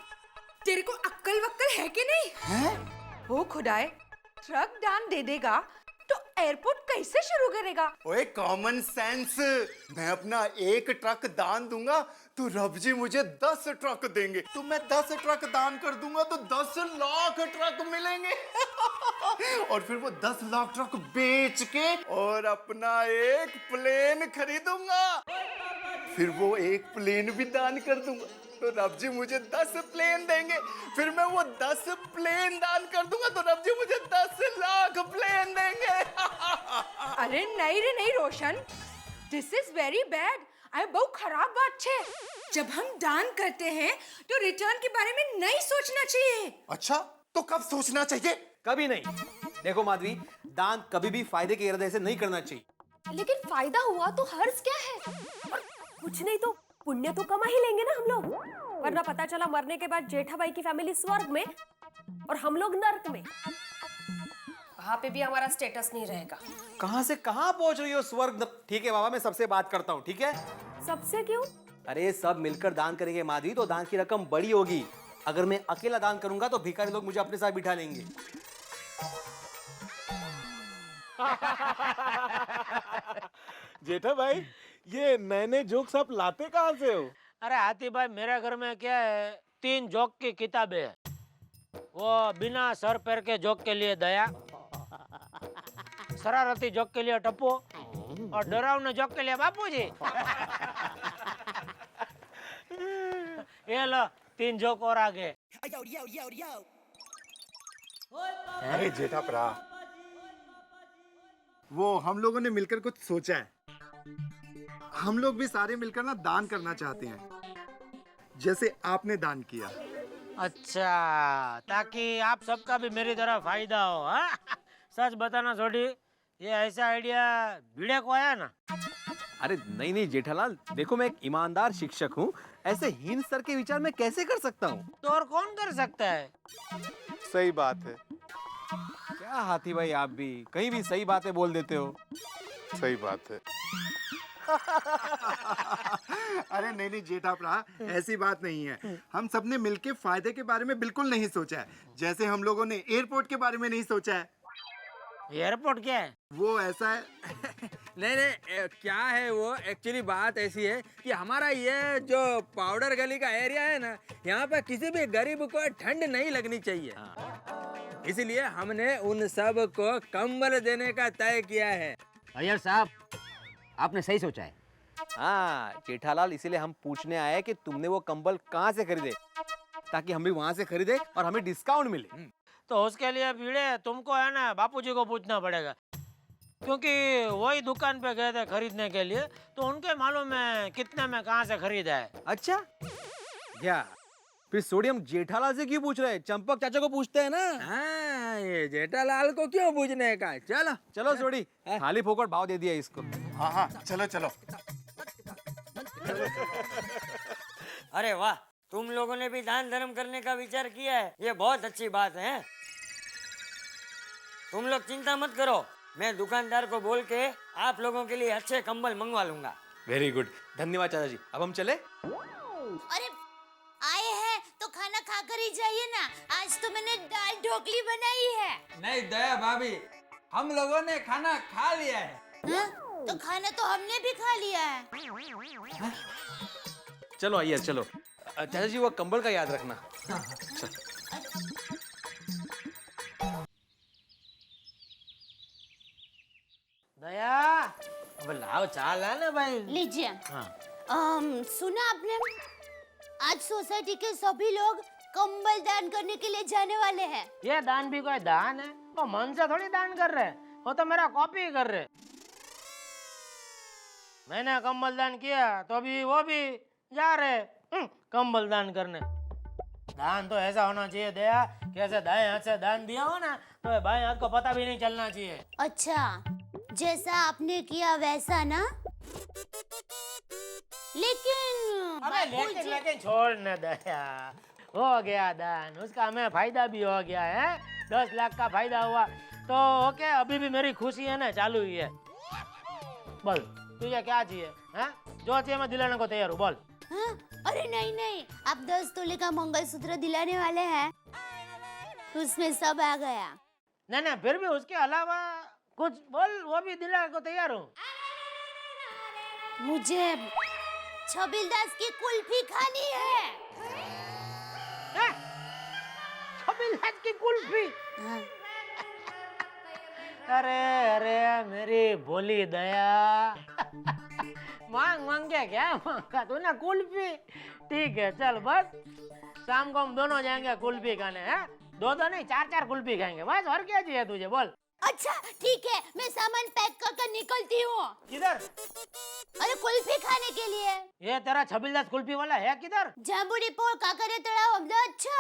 तेरे को अक्ल वक्कल है कि नहीं? हैं? हो खुदाए, ट्रक दान दे देगा तो एयरपोर्ट कैसे शुरू करेगा? ओए कॉमन सेंस, मैं अपना एक ट्रक दान दूंगा तो रब जी मुझे 10 ट्रक देंगे, तो मैं 10 ट्रक दान कर दूंगा तो 10 लाख ट्रक मिलेंगे। और फिर वो 10 लाख ट्रक बेच के और अपना एक प्लेन खरीदूंगा, फिर वो एक प्लेन भी दान कर दूंगा तो रब जी मुझे 10 प्लेन देंगे, फिर मैं वो 10 प्लेन दान कर दूंगा तो रब जी मुझे 10 लाख प्लेन देंगे। अरे नहीं रे नहीं रोशन, दिस इज वेरी बैड। अरे बहुत खराब बात है। जब हम दान करते हैं तो रिटर्न के बारे में नहीं सोचना चाहिए। अच्छा, तो कब सोचना चाहिए? कभी नहीं। देखो माधवी, दान कभी भी फायदे के इरादे से नहीं करना चाहिए। लेकिन फायदा हुआ तो हर्ज क्या है? कुछ नहीं तो पुण्य तो कमा ही लेंगे ना हम लोग, वरना पता चला मरने के बाद जेठा भाई की फैमिली स्वर्ग में और हम लोग नर्क में। वहां पे भी हमारा स्टेटस नहीं रहेगा। कहां से कहां पहुंच रही हो स्वर्ग? ठीक है बाबा, मैं सबसे बात करता हूँ, ठीक है? सबसे क्यों? अरे सब मिलकर दान करेंगे माधवी तो दान की रकम बड़ी होगी। अगर मैं अकेला दान करूंगा तो भिखारी लोग मुझे अपने साथ बिठा लेंगे। जेठा भाई, ये नए नए जोक्स आप लाते कहाँ से हो? अरे हाथी भाई, मेरे घर में क्या है, 3 जोक की किताबें है। वो बिना सर पैर के जोक के लिए दया, शरारती जोक के लिए टप्पू और डरावने जोक के लिए बापूजी। ये लो 3 जोक और आगे। अरे जेठा भरा, वो हम लोगों ने मिलकर कुछ सोचा है। हम लोग भी सारे मिलकर ना दान करना चाहते हैं, जैसे आपने दान किया। अच्छा, ताकि आप सबका भी मेरी तरह फायदा हो। हाँ? सच बताना छोड़ी, ये ऐसा आइडिया भिड़े को आया ना? अरे नहीं नहीं जेठालाल, देखो मैं एक ईमानदार शिक्षक हूँ, ऐसे हीन स्तर के विचार मैं कैसे कर सकता हूँ? तो और कौन कर सकता है? सही बात है। क्या हाथी भाई, आप भी कहीं भी सही बातें बोल देते हो। सही बात है। अरे नहीं नहीं जेठाप्रा, ऐसी बात नहीं है। हम सबने मिलके फायदे के बारे में बिल्कुल नहीं सोचा है, जैसे हम लोगों ने एयरपोर्ट के बारे में नहीं सोचा है। एयरपोर्ट क्या है? वो ऐसा है नहीं नहीं, क्या है वो, एक्चुअली बात ऐसी है कि हमारा ये जो पाउडर गली का एरिया है ना, यहाँ पे किसी भी गरीब को ठंड नहीं लगनी चाहिए। इसलिए हमने उन सब को कंबल देने का तय किया है। अय्यर साहब, आपने सही सोचा है। हाँ जेठालाल, इसीलिए हम पूछने आए कि तुमने वो कंबल कहाँ से खरीदे, ताकि हम भी वहाँ से खरीदे और हमें डिस्काउंट मिले। तो उसके लिए भीड़े तुमको है ना बापूजी को पूछना पड़ेगा, क्योंकि वही दुकान पे गए थे खरीदने के लिए, तो उनके मालूम है कितने में कहाँ से खरीदा है। अच्छा क्या? फिर सोडियम जेठालाल से क्यों पूछ रहे हैं? चंपक चाचा को पूछते हैं ना। हाँ, ये जेठालाल को क्यों पूछने का? चलो चलो सोडी, खाली फोकट भाव दे दिया इसको। हाँ हाँ चलो चलो। अरे वाह, तुम लोगों ने भी दान धर्म करने का विचार किया है, ये बहुत अच्छी बात है। तुम लोग चिंता मत करो, मैं दुकानदार को बोल के आप लोगों के लिए अच्छे कंबल मंगवा लूंगा। वेरी गुड, धन्यवाद चाचा जी। अब हम चले? अरे आए हैं तो खाना खाकर ही जाइए ना, आज तो मैंने दाल ढोकली बनाई है। नहीं दया भाभी, हम लोगों ने खाना खा लिया है। हाँ? तो खाना तो हमने भी खा लिया है। चलो अय्यर चलो। चाचा जी वो कंबल का याद रखना। चल। दया, अब लाओ चाल है ना भाई। लीजिए। हाँ। सुना आपने, आज सोसाइटी के सभी लोग कंबल दान करने के लिए जाने वाले हैं। ये दान भी कोई दान है? वो मन से थोड़ी दान कर रहे, वो तो मेरा कॉपी कर रहे। मैंने कंबल दान किया तो अभी वो भी जा रहे कंबल दान करने। दान तो ऐसा होना चाहिए दया, कैसे दाएं हाथ से दान दिया हो ना, तो बाएं हाथ को पता भी नहीं चलना चाहिए। अच्छा, जैसा आपने किया वैसा ना। लेकिन लेकिन छोड़ न दया, हो गया दान, उसका हमें फायदा भी हो गया है। 10 लाख का फायदा हुआ तो ओके, अभी भी मेरी खुशी है ना चालू ही है। बोल तुझे क्या चाहिए? हाँ? जो चाहिए मैं दिलाने को तैयार हूँ, बोल। हाँ? अरे नहीं नहीं, आप 10 तोले का मंगलसूत्र दिलाने वाले हैं, उसमें सब आ गया। नहीं नहीं, फिर भी उसके अलावा कुछ बोल, वो भी दिलाने को तैयार हूँ। मुझे छबिलदास की कुल्फी खानी है। छबिलदास की कुल्फी? हाँ। अरे अरे मेरी भोली दया, मांग मांग के क्या मांगा तूने? कुल्फी? ठीक है चल, बस शाम को हम दोनों जाएंगे कुल्फी खाने। हैं 2-2 नहीं 4-4 कुल्फी खाएंगे, बस। और क्या चाहिए तुझे, बोल। अच्छा ठीक है, मैं सामान पैक कर निकलती हूँ। किधर? अरे कुल्फी खाने के लिए। ये तेरा छबिलदास कुल्फी वाला है किधर? जांबुड़ी पोल काकरे तलाव अहमदाबाद। अच्छा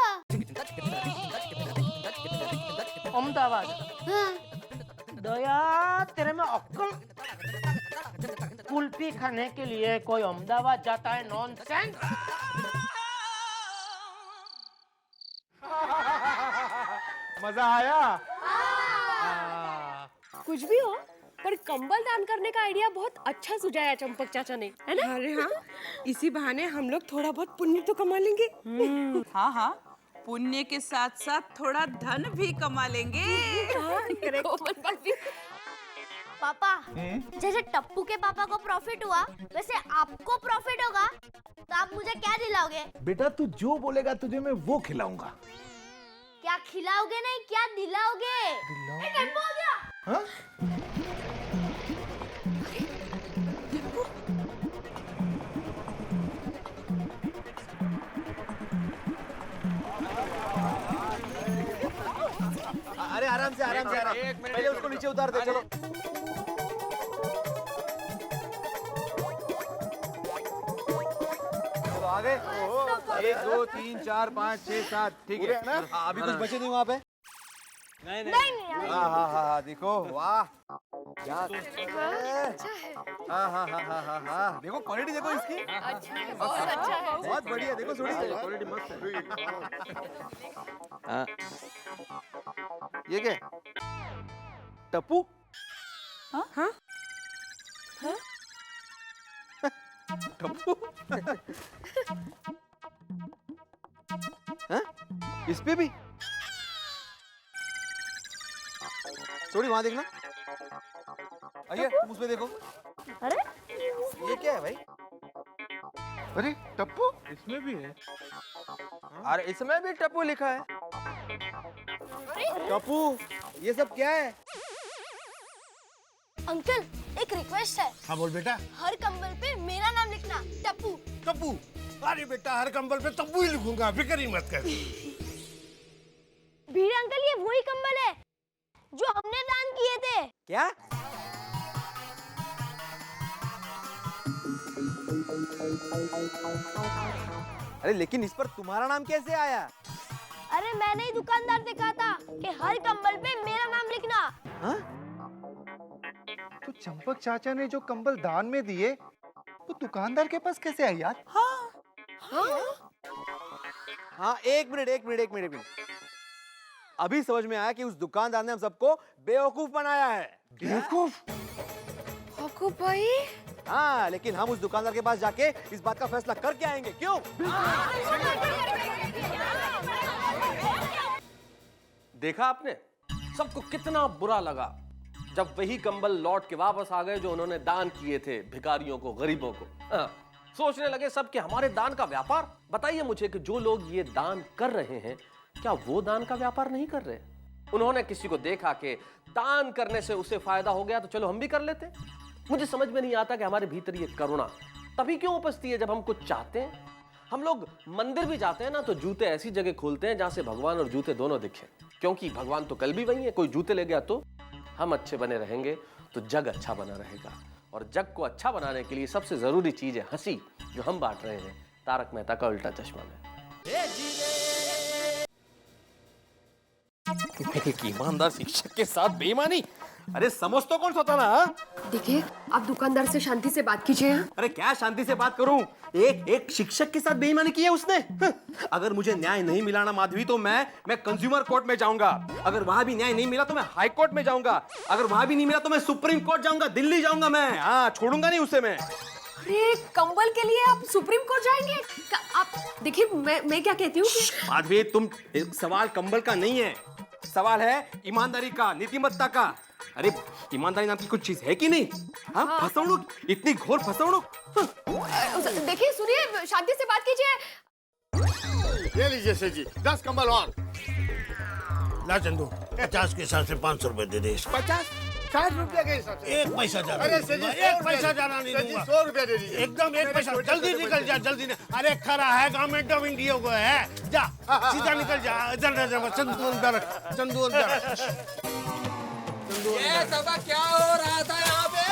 अहमदाबाद? हाँ। दया तेरे में अक्ल, कुल्फी खाने के लिए कोई अहमदाबाद जाता है? नॉनसेंस। मजा आया? कुछ भी हो, पर कंबल दान करने का आइडिया बहुत अच्छा सुझाया चंपक चाचा ने, है ना? अरे हाँ, इसी बहाने हम लोग थोड़ा बहुत पुण्य तो कमा लेंगे। हाँ हाँ, पुण्य के साथ साथ थोड़ा धन भी कमा लेंगे। पापा, जैसे टप्पू के पापा को प्रॉफिट हुआ, वैसे आपको प्रॉफिट होगा, तो आप मुझे क्या दिलाओगे? बेटा तू जो बोलेगा तुझे मैं वो खिलाऊंगा। क्या खिलाओगे नहीं, क्या दिलाओगे? टेम्पो हो गया। हाँ? अरे आराम से आराम से, पहले उसको नीचे उतार दे। चलो चलो आगे। 1 2 3 4 5 6 7, ठीक है ना? अभी कुछ बचे नहीं वहाँ पे? नहीं। हाँ हाँ हाँ, देखो वाह। क्या हाँ हाँ हाँ हाँ हाँ हाँ देखो क्वालिटी देखो इसकी अच्छा है, बहुत अच्छा है। बहुत बढ़िया देखो थोड़ी क्वालिटी मस्त है। ये क्या टप्पू हाँ टप्पू हाँ? इस पे भी थोड़ी वहां देखना आइए तुम उस पे देखो अरे ये क्या है भाई अरे टप्पू इसमें भी है। और इसमें भी टप्पू लिखा है। टप्पू ये सब क्या है अंकल एक रिक्वेस्ट है। हाँ बोल बेटा। हर कंबल पे मेरा नाम लिखना, टप्पू। टप्पू? अरे बेटा हर कंबल पे टप्पू ही लिखूंगा, फिक्र ही मत कर। भीड़ अंकल ये वही कंबल है जो हमने दान किए थे। क्या अरे लेकिन इस पर तुम्हारा नाम कैसे आया? अरे मैंने ही दुकानदार से कहा था कि हर कंबल पे मेरा नाम लिखना। हाँ? तो चंपक चाचा ने जो कंबल दान में दिए वो दुकानदार के पास कैसे आई यार? हाँ एक मिनट अभी समझ में आया कि उस दुकानदार ने हम सबको बेवकूफ बनाया है। बेवकूफ? बेवकूफ भाई? हाँ लेकिन हम उस दुकानदार के पास जाके इस बात का फैसला करके आएंगे, क्यों? देखा आपने सबको कितना बुरा लगा जब वही कंबल लौट के वापस आ गए जो उन्होंने दान किए थे भिखारियों को, गरीबों को। सोचने लगे सब कि हमारे दान का व्यापार। बताइए मुझे कि जो लोग ये दान कर रहे हैं क्या वो दान का व्यापार नहीं कर रहे? उन्होंने किसी को देखा कि दान करने से उसे फायदा हो गया तो चलो हम भी कर लेते। मुझे समझ में नहीं आता कि हमारे भीतर ये करुणा तभी क्यों उपजती है जब हम कुछ चाहते हैं। हम लोग मंदिर भी जाते हैं ना तो जूते ऐसी जगह खोलते हैं जहां से भगवान और जूते दोनों दिखें, क्योंकि भगवान तो कल भी वही है। कोई जूते ले गया तो हम अच्छे बने रहेंगे तो जग अच्छा बना रहेगा, और जग को अच्छा बनाने के लिए सबसे जरूरी चीज है हंसी, जो हम बांट रहे हैं तारक मेहता का उल्टा चश्मा में। एक ईमानदार शिक्षक के साथ बेईमानी, अरे समझ तो कौन सोता ना। देखिए आप दुकानदार से शांति से बात कीजिए। अरे क्या शांति से बात करूं? एक शिक्षक के साथ बेईमानी की है उसने। अगर मुझे न्याय नहीं मिला ना माधवी तो मैं कंज्यूमर कोर्ट में जाऊंगा। अगर वहां भी न्याय नहीं मिला तो मैं हाई कोर्ट में जाऊंगा। अगर वहां भी नहीं मिला तो मैं सुप्रीम कोर्ट जाऊंगा, दिल्ली जाऊंगा मैं। हाँ छोड़ूंगा नहीं उसे मैं। अरे कंबल के लिए आप सुप्रीम कोर्ट जाएंगे? आप देखिए मैं क्या कहती हूँ कि माधवी तुम, सवाल कंबल का नहीं है, सवाल है ईमानदारी का, नीतिमत्ता का। अरे ईमानदारी नाम की कुछ चीज है कि नहीं? हाँ फसाउनुक, इतनी घोर फसाउनुक। देखिए सुनिए शांति से बात कीजिए। ये लीजिए सेठ जी 10 कंबल और। ला चंदू 50 के हिसाब से 500 रुपए दे दे। 50-60 रुपए के हिसाब से? एक पैसा जाना। अरे सेठ जी, एक पैसा जाना नहीं दूंगा। 100 रुपए दे दीजिए। एकदम एक पैसा। जल्दी निकल जा, जल्दी नहीं। अरे खरा है गवर्नमेंट ऑफ इंडिया को है। जा सीधा निकल जा। इधर चंदू अंदर। ये सबक क्या हो रहा था यहाँ पे?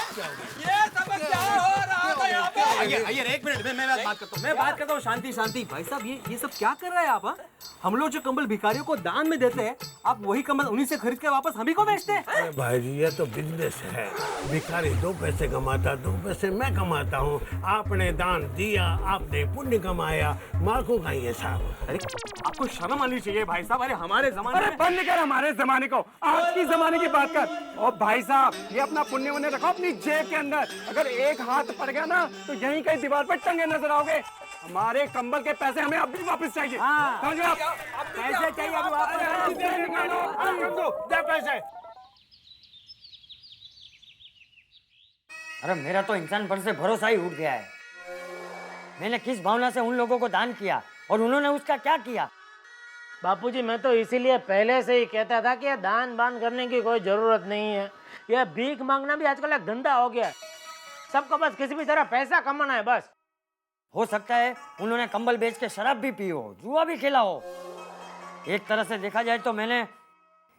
ये सबक क्या हो रहा था यहाँ पे? आइए एक मिनट में मैं बात करता हूँ। शांति भाई साहब, ये सब क्या कर रहे हैं आप? हम लोग जो कंबल भिखारियों को दान में देते हैं, आप वही कंबल उन्हीं से खरीद के वापस हम ही को बेचते हैं। अरे भाई जी ये तो बिजनेस है। भिखारी 2 पैसे कमाता, 2 पैसे मैं कमाता हूँ। आपने दान दिया, आपने पुण्य कमाया, माखू खाइए साहब। अरे आपको शर्म आनी चाहिए भाई साहब। अरे हमारे जमाने अरे बंद कर हमारे जमाने को, आज की जमाने की बात कर। और भाई साहब ये अपना पुण्य वुण्य रखो अपनी जेब के अंदर। अगर एक हाथ पड़ गया ना तो यहीं कहीं दीवार पर टंगे नजर आओगे। हमारे कंबल के पैसे हमें अभी वापस चाहिए। समझे आप? पैसे चाहिए अभी वापस। दे पैसे। अरे मेरा तो इंसान पर से भरोसा ही उठ गया है। मैंने किस भावना से उन लोगों को दान किया और उन्होंने उसका क्या किया? बापूजी मैं तो इसीलिए पहले से ही कहता था कि दान बान करने की कोई जरूरत नहीं है। यह भीख मांगना भी आजकल एक धंधा हो गया है। सबको बस किसी भी तरह पैसा कमाना है बस। हो सकता है उन्होंने कंबल बेच के शराब भी पी हो, जुआ भी खेला हो। एक तरह से देखा जाए तो मैंने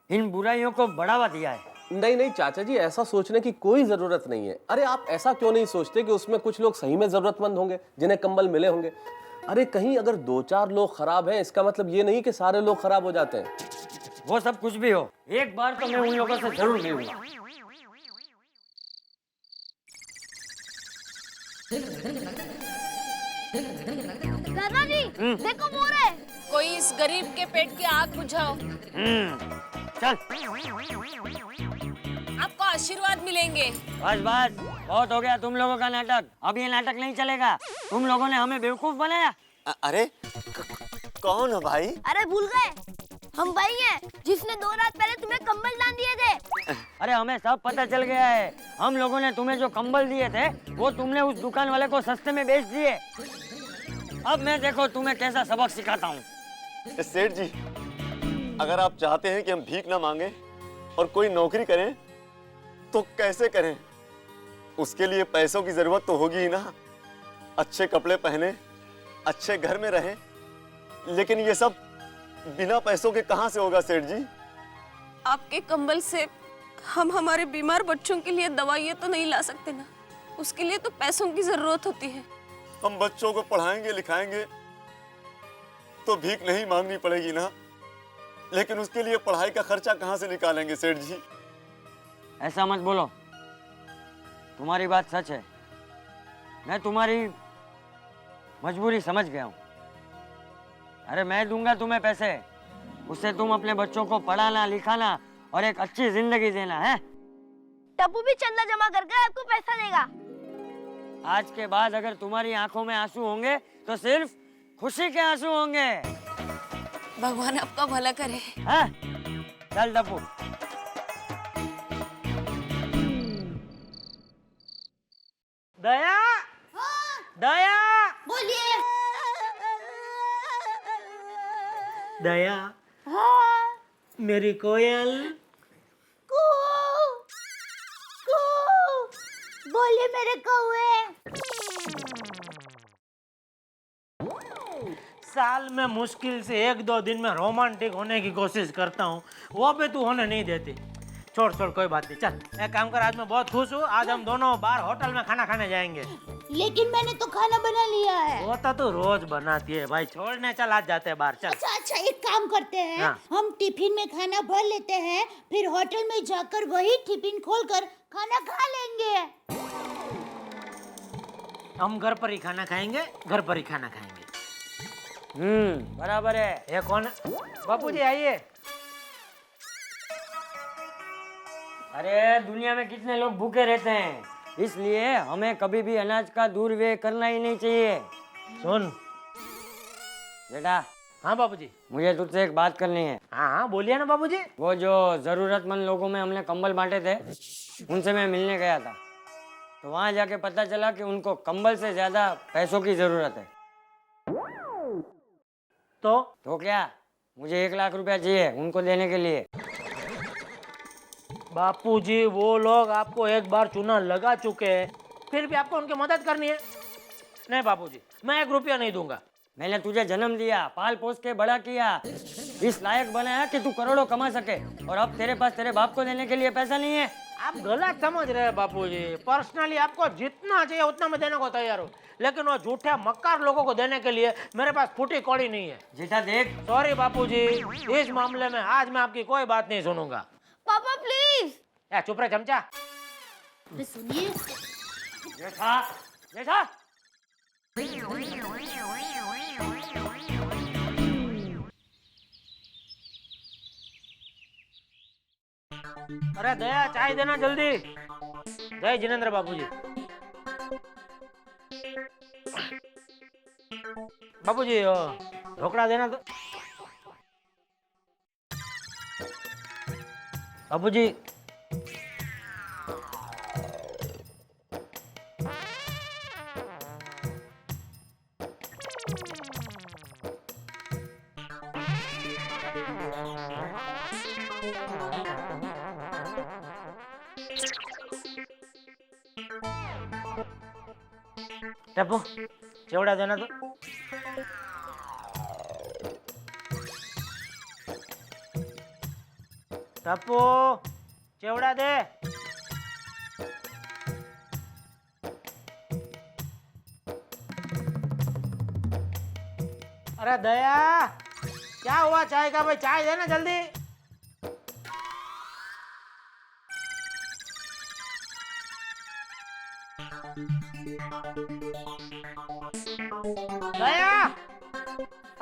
इन बुराइयों को बढ़ावा दिया है। नहीं चाचा जी, ऐसा सोचने की कोई जरूरत नहीं है। अरे आप ऐसा क्यों नहीं सोचते कि उसमें कुछ लोग सही में जरूरतमंद होंगे जिन्हें कंबल मिले होंगे। अरे कहीं अगर 2-4 लोग खराब हैं इसका मतलब ये नहीं कि सारे लोग खराब हो जाते हैं। वो सब कुछ भी हो, एक बार तो मैं उन लोगों से जरूर मिलूंगा। दादाजी देखो मोर है। कोई इस गरीब के पेट की आग बुझाओ। चल आपको आशीर्वाद मिलेंगे। बस बस बहुत हो गया तुम लोगों का नाटक। अब ये नाटक नहीं चलेगा। तुम लोगों ने हमें बेवकूफ बनाया। अरे कौन हो भाई? अरे भूल गए, हम भाई हैं जिसने 2 रात पहले तुम्हें कंबल दान दिए थे। अरे हमें सब पता चल गया है। हम लोगों ने तुम्हें जो कंबल दिए थे वो तुमने उस दुकान वाले को सस्ते में बेच दिए। अब मैं देखो तुम्हें कैसा सबक सिखाता हूँ। सेठ जी, अगर आप चाहते हैं कि हम भीख ना मांगे और कोई नौकरी करें तो कैसे करें? उसके लिए पैसों की जरूरत तो होगी ही ना। अच्छे कपड़े पहने, अच्छे घर में रहें, लेकिन ये सब बिना पैसों के कहां से होगा सेठ जी? आपके कंबल से हम हमारे बीमार बच्चों के लिए दवाइयाँ तो नहीं ला सकते ना। उसके लिए तो पैसों की जरूरत होती है। हम बच्चों को पढ़ाएंगे लिखाएंगे तो भीख नहीं मांगनी पड़ेगी ना। लेकिन उसके लिए पढ़ाई का खर्चा कहां से निकालेंगे सेठ जी? ऐसा मत बोलो, तुम्हारी बात सच है। मैं तुम्हारी मजबूरी समझ गया हूँ। अरे मैं दूंगा तुम्हें पैसे, उससे तुम अपने बच्चों को पढ़ाना लिखाना और एक अच्छी जिंदगी देना है। टप्पू भी चंदा जमा करके आपको पैसा देगा। आज के बाद अगर तुम्हारी आंखों में आंसू होंगे तो सिर्फ खुशी के आंसू होंगे। भगवान आपका भला करे। हाँ? चल टप्पू। दया, दया, बोलिए। दया, हाँ मेरी कोयल। कू कू बोलिए मेरे कौवे। साल में मुश्किल से 1-2 दिन में रोमांटिक होने की कोशिश करता हूँ, वो भी तू होने नहीं देती। छोड़ छोड़ कोई बात नहीं, चल एक काम कर, आज मैं बहुत खुश हूँ। आज हम दोनों बाहर होटल में खाना खाने जाएंगे। लेकिन मैंने तो खाना बना लिया है। वो तो तू रोज बनाती है भाई। छोड़ने चल, आज जाते हैं बाहर, चल। अच्छा एक काम करते हैं, हाँ। हम टिफिन में खाना भर लेते हैं, फिर होटल में जाकर वही टिफिन खोलकर खाना खा लेंगे। हम घर पर ही खाना खाएंगे, घर पर ही खाना खाएंगे। बराबर है। ये कौन है? बापूजी आइए। अरे दुनिया में कितने लोग भूखे रहते हैं, इसलिए हमें कभी भी अनाज का दुर्व्यय करना ही नहीं चाहिए। सुन बेटा। हाँ बाबूजी। मुझे तुझसे एक बात करनी है। हाँ हाँ बोलिए ना बाबूजी। वो जो जरूरतमंद लोगों में हमने कंबल बांटे थे, उनसे मैं मिलने गया था। तो वहाँ जाके पता चला कि उनको कंबल से ज्यादा पैसों की जरूरत है। तो क्या, मुझे 1 लाख रुपया चाहिए उनको देने के लिए। बापूजी वो लोग आपको एक बार चूना लगा चुके हैं, फिर भी आपको उनकी मदद करनी है? नहीं बापूजी, मैं 1 रुपया नहीं दूंगा। मैंने तुझे जन्म दिया, पाल पोस के बड़ा किया, इस लायक बनाया कि तू करोड़ों कमा सके, और अब तेरे पास तेरे बाप को देने के लिए पैसा नहीं है। आप गलत समझ रहे हैं बापूजी। पर्सनली आपको जितना चाहिए उतना मैं देने को तैयार हूँ, लेकिन वो झूठे मक्कार लोगों को देने के लिए मेरे पास फूटी कौड़ी नहीं है। जेठा देख। सॉरी बापूजी, इस मामले में आज मैं आपकी कोई बात नहीं सुनूंगा। पापा प्लीज। चुप रहे चमचा। सुनिए जेठा, जेठा। अरे दया, चाय देना जल्दी। जय जिनेंद्र बाबूजी। बाबूजी ढोकड़ा देना तो। बाबूजी टप्पू चिवड़ा देना तो। टप्पू चिवड़ा दे। अरे दया, क्या हुआ चाय का भाई? चाय देना जल्दी। गया।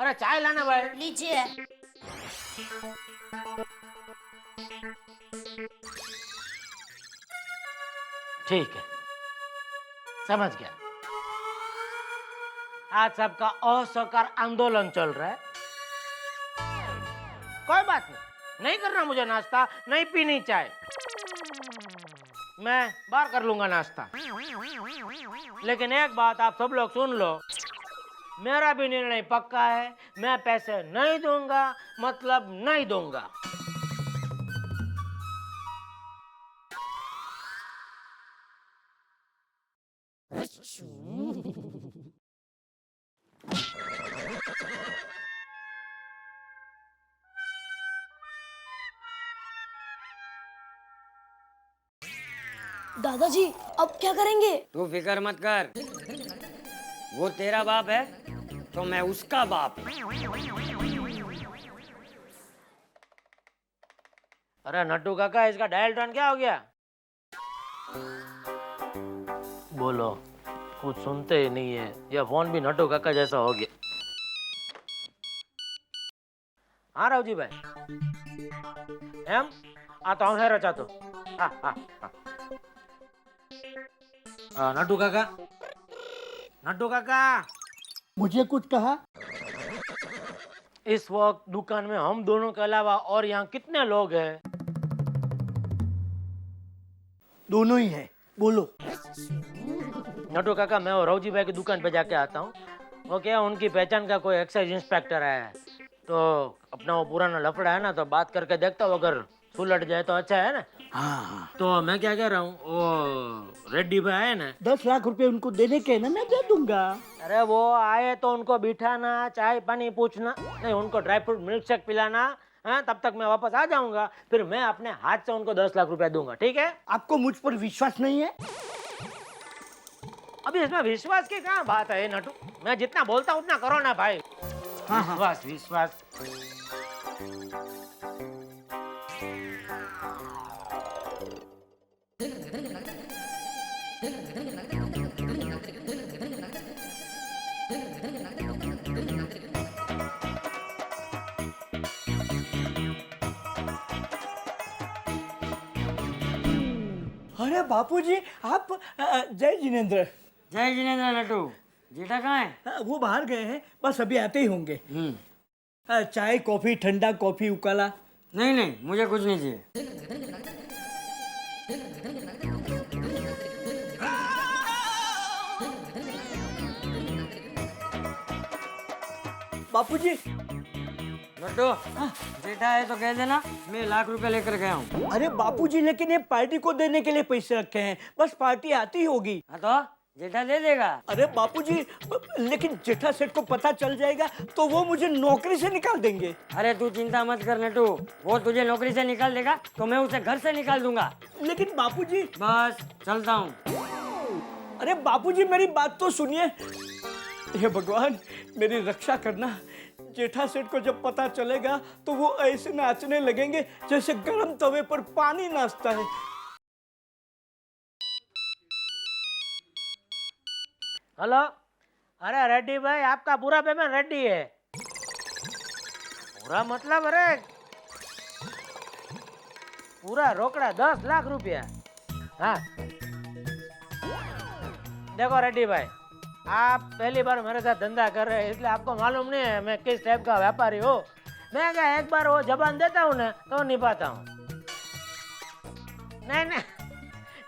अरे चाय लाना भाई। लीजिए। ठीक है, समझ गया। आज सबका असहकार आंदोलन चल रहा है। कोई बात नहीं करना मुझे नाश्ता, नहीं पीनी चाय, मैं बाहर कर लूंगा नाश्ता। लेकिन एक बात आप सब लोग सुन लो, मेरा भी निर्णय पक्का है, मैं पैसे नहीं दूंगा, मतलब नहीं दूंगा। दादाजी अब क्या करेंगे? तू फिक्र मत कर, वो तेरा बाप है तो मैं उसका बाप। अरे नट्टू काका, इसका डायल टोन क्या हो गया? बोलो, कुछ सुनते ही नहीं है, यह फोन भी नट्टू काका जैसा हो गया। हाँ रावजी भाई, एम आता हूँ, है रचा तो। नट्टू काका, नट्टू काका, मुझे कुछ कहा? इस वक्त दुकान में हम दोनों के अलावा और यहाँ कितने लोग हैं? दोनों ही है, बोलो। नट्टू काका, मैं और रावजी भाई की दुकान पे जाके आता हूँ। वो क्या, उनकी पहचान का कोई एक्साइज इंस्पेक्टर आया है, तो अपना वो पुराना लफड़ा है ना, तो बात करके देखता हूँ, अगर सुलट जाए तो अच्छा है ना। हाँ। तो मैं क्या कह रहा हूँ, वो रेड्डी भाई है ना, 10 लाख रुपए उनको देने के ना, मैं दे दूंगा। अरे वो आए तो उनको बिठाना, चाय पानी पूछना, नहीं उनको ड्राई फ्रूट मिल्क शेक पिलाना, हाँ, तब तक मैं वापस आ जाऊंगा, फिर मैं अपने हाथ से उनको 10 लाख रुपए दूंगा, ठीक है? आपको मुझ पर विश्वास नहीं है? अभी इसमें विश्वास की कहाँ बात है नटू, मैं जितना बोलता हूँ उतना करो ना भाई। हाँ। विश्वास विश्वास। अरे बापूजी, आप जय जिनेंद्र। जय जिनेंद्र। नट्टू जेठा कहाँ है? वो बाहर गए हैं, बस अभी आते ही होंगे। चाय कॉफी, ठंडा कॉफी उकाला? नहीं नहीं, मुझे कुछ नहीं चाहिए। बापूजी। नट्टू, जेठा है तो कह देना मैं 1 लाख रुपए लेकर गया हूँ। अरे बापूजी, लेकिन ये पार्टी को देने के लिए पैसे रखे हैं, बस पार्टी आती होगी। हाँ तो जेठा दे देगा। अरे बापूजी, लेकिन जेठा सेठ को पता चल जाएगा तो वो मुझे नौकरी से निकाल देंगे। अरे तू चिंता मत कर नट्टू, वो तुझे नौकरी से निकाल देगा तो मैं उसे घर से निकाल दूंगा। लेकिन बापूजी। बस चलता हूँ। अरे बापूजी, मेरी बात तो सुनिए। हे भगवान, मेरी रक्षा करना। जेठा सेठ को जब पता चलेगा तो वो ऐसे नाचने लगेंगे जैसे गर्म तवे पर पानी नाचता है। हेलो, अरे रेड्डी भाई, आपका पूरा पेमेंट रेडी है। पूरा मतलब, अरे पूरा रोकड़ा 10 लाख रुपया। हाँ देखो रेड्डी भाई, आप पहली बार मेरे साथ धंधा कर रहे हैं, इसलिए आपको मालूम नहीं है मैं किस टाइप का व्यापारी हूँ। मैं क्या एक बार वो जबान देता हूँ ना तो निभाता हूँ। नहीं नहीं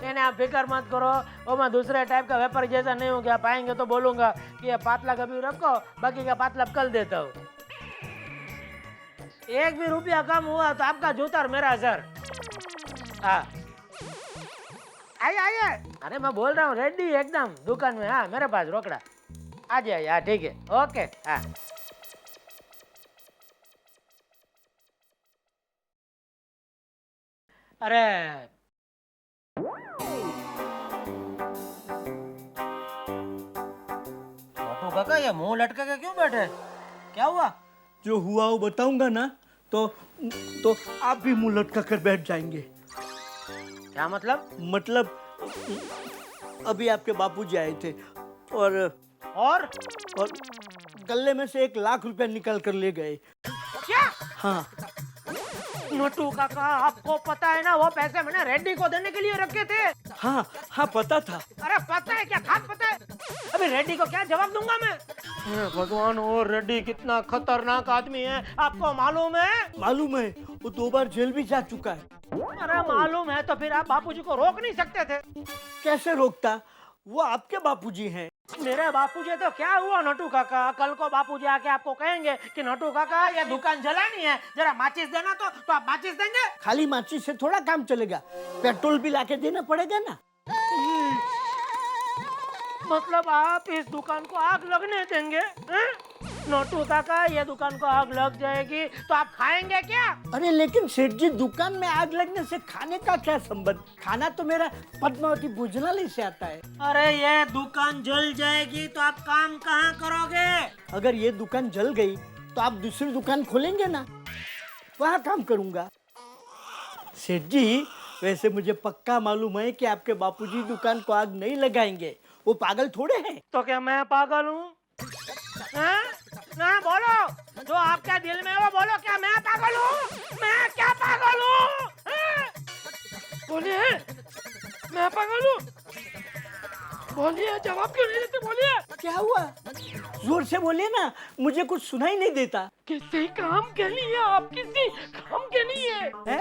नहीं, आप फिक्र मत करो, वो मैं दूसरे टाइप का व्यापारी जैसा नहीं हूँ कि आप आएंगे तो बोलूंगा कि ये पातला कभी रखो, बाकी का पातला कल देता हूँ। 1 भी रुपया कम हुआ तो आपका जूता और मेरा सर। हाँ आइए आइए। अरे मैं बोल रहा हूँ रेडी एकदम दुकान में। हाँ मेरे पास रोकड़ा, आ जाइए। हाँ ठीक है, ओके। हाँ अरे मोटू काका, ये मुंह लटका के क्यों बैठे, क्या हुआ? जो हुआ वो बताऊंगा ना तो आप भी मुंह लटका कर बैठ जाएंगे। क्या मतलब? मतलब अभी आपके बापूजी आए थे और गले में से 1 लाख रुपया निकाल कर ले गए। क्या? हाँ। नटू काका, आपको पता है ना वो पैसे मैंने रेड्डी को देने के लिए रखे थे। हाँ हाँ पता था। अरे पता है क्या? खास पता है। अभी रेड्डी को क्या जवाब दूंगा मैं? भगवान, वो रेड्डी कितना खतरनाक आदमी है, आपको मालूम है? मालूम है, वो 2 बार जेल भी जा चुका है। अरे मालूम है तो फिर आप बापूजी को रोक नहीं सकते थे? कैसे रोकता? वो आपके बापूजी हैं। मेरे बापूजी तो क्या हुआ नटू काका, कल को बापूजी आके आपको कहेंगे कि नटू काका ये दुकान जलानी है, जरा माचिस देना तो आप माचिस देंगे? खाली माचिस से थोड़ा काम चलेगा, पेट्रोल भी लाके देना पड़ेगा ना। मतलब आप इस दुकान को आग लगने देंगे? नोटू काका, ये दुकान को आग लग जाएगी तो आप खाएंगे क्या? अरे लेकिन सेठ जी, दुकान में आग लगने से खाने का क्या संबंध? खाना तो मेरा पद्मावती भोजनालय से आता है। अरे ये दुकान जल जाएगी तो आप काम कहाँ करोगे? अगर ये दुकान जल गई तो आप दूसरी दुकान खोलेंगे ना, वहाँ काम करूँगा। सेठ जी, वैसे मुझे पक्का मालूम है कि आपके बापूजी दुकान को आग नहीं लगाएंगे, वो पागल थोड़े हैं। तो क्या मैं पागल हूँ? ना बोलो, जो आपके दिल में है वो बोलो, क्या मैं पागल हूँ? मैं क्या पागल हूँ? बोलिए, मैं पागल हूँ? बोलिए, जवाब क्यों नहीं देते? बोलिए। क्या हुआ? जोर से बोलिए ना, मुझे कुछ सुनाई नहीं देता। किसी काम के लिए, आप किसी काम के लिए है?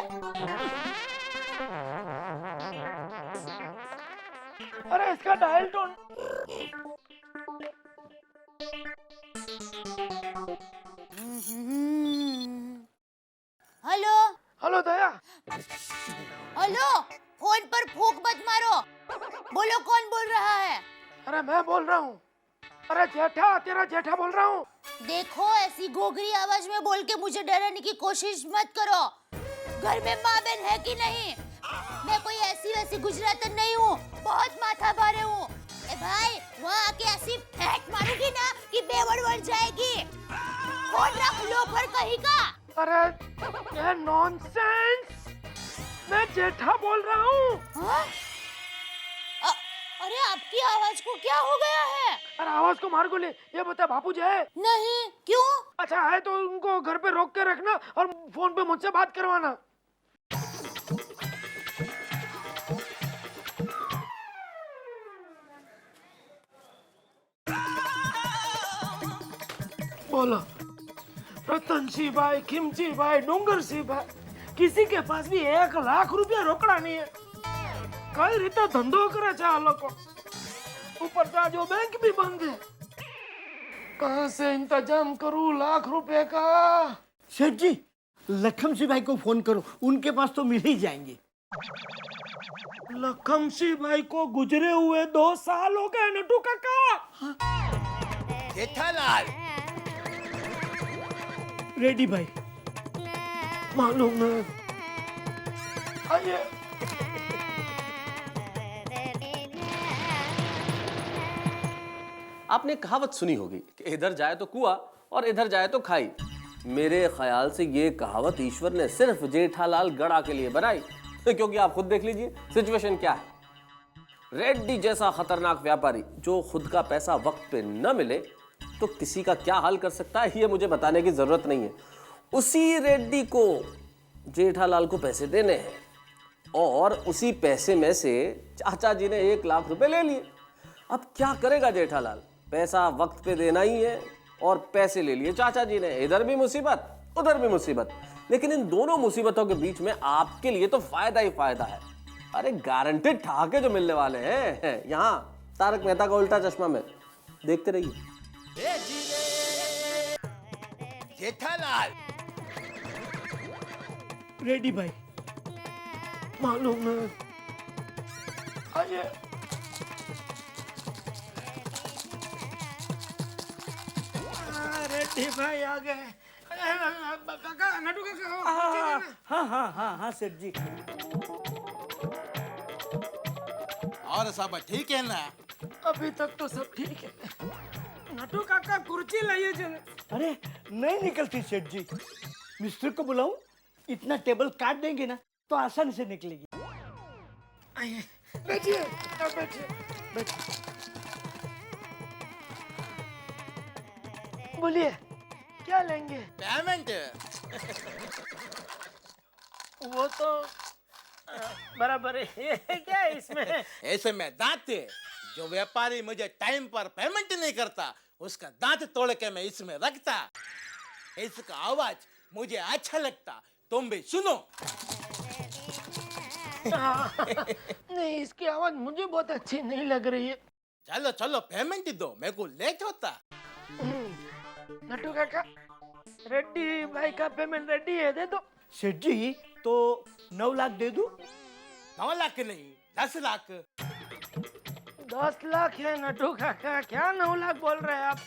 अरे इसका डायल टोन। हेलो हेलो दया। हेलो, फोन पर फूंक मत मारो, बोलो कौन बोल रहा है? अरे मैं बोल रहा हूँ। अरे जेठा, तेरा जेठा बोल रहा हूँ। देखो, ऐसी गोगरी आवाज में बोल के मुझे डराने की कोशिश मत करो। घर में माँ बहन है कि नहीं? मैं कोई ऐसी वैसी गुजरातन नहीं हूँ, बहुत माथा भारे हूँ। ए भाई, वहाँ आके ऐसी फेंक मारूंगी ना कि बेवड़ बढ़ जाएगी। फोन रख लो पर कहीं का। अरे ये नॉनसेंस, मैं जेठा बोल रहा हूँ। अरे आपकी आवाज को क्या हो गया है? अरे आवाज को मार गोली। ये बता, बापूजी है? नहीं, क्यों? अच्छा है तो उनको घर पे रोक के रखना और फोन पे मुझसे बात करवाना। बोलो, रतन सिंह भाई, खिमची भाई, डूंगर सिंह भाई, किसी के पास भी 1 लाख रुपया रोकड़ा नहीं है। कई रीते धंधो करे छे आ लोग, ऊपर से जो बैंक भी बंद है। कहाँ से इंतजाम करूं लाख रुपए का? सेठ जी, लखम सिंह भाई को फोन करो, उनके पास तो मिल ही जाएंगे। लखम सिंह भाई को गुजरे हुए 2 साल हो गए नटू काका। जेठालाल, रेडी भाई, मालूम है। आइए। आपने कहावत सुनी होगी कि इधर जाए तो कुआं और इधर जाए तो खाई। मेरे ख्याल से ये कहावत ईश्वर ने सिर्फ जेठालाल गड़ा के लिए बनाई, क्योंकि आप खुद देख लीजिए सिचुएशन क्या है। रेड्डी जैसा खतरनाक व्यापारी जो खुद का पैसा वक्त पे न मिले तो किसी का क्या हाल कर सकता है, ये मुझे बताने की जरूरत नहीं है। उसी रेड्डी को जेठालाल को पैसे देने हैं और उसी पैसे में से चाचा जी ने 1 लाख रुपए ले लिए। अब क्या करेगा जेठालाल? पैसा वक्त पे देना ही है और पैसे ले लिए चाचा जी ने। इधर भी मुसीबत, उधर भी मुसीबत। लेकिन इन दोनों मुसीबतों के बीच में आपके लिए तो फायदा ही फायदा है। अरे गारंटेड ठहाके जो मिलने वाले हैं यहाँ तारक मेहता का उल्टा चश्मा में, देखते रहिए। जेठालाल, रेडी भाई, मालूम है। आइए। रेड्डी भाई आ गए। काका, नटू काका। हाँ सेठ जी। और सब ठीक है ना? अभी तक तो सब ठीक है। नटू काका कुर्सी लाइए जरा। अरे नहीं निकलती सेठ जी, मिस्त्री को बुलाऊं? इतना टेबल काट देंगे ना तो आसानी से निकलेगी। आइए, बैठिए अब बैठिए बैठिए। बोलिए क्या लेंगे? पेमेंट। वो तो बराबर है। ये क्या है इसमें? ऐसे में दांत है। जो व्यापारी मुझे टाइम पर पेमेंट नहीं करता उसका दांत तोड़ के मैं इसमें रखता। इसका आवाज मुझे अच्छा लगता, तुम भी सुनो। नहीं, इसकी आवाज मुझे बहुत अच्छी नहीं लग रही है। चलो चलो पेमेंट दो, मेरे को लेट होता। नट्टू काका, रेड्डी भाई का पेमेंट रेडी है, दे दो। सेठ जी तो 9 लाख दे दूं? 9 लाख नहीं, 10 लाख। 10 लाख है नट्टू काका, क्या 9 लाख बोल रहे हैं आप?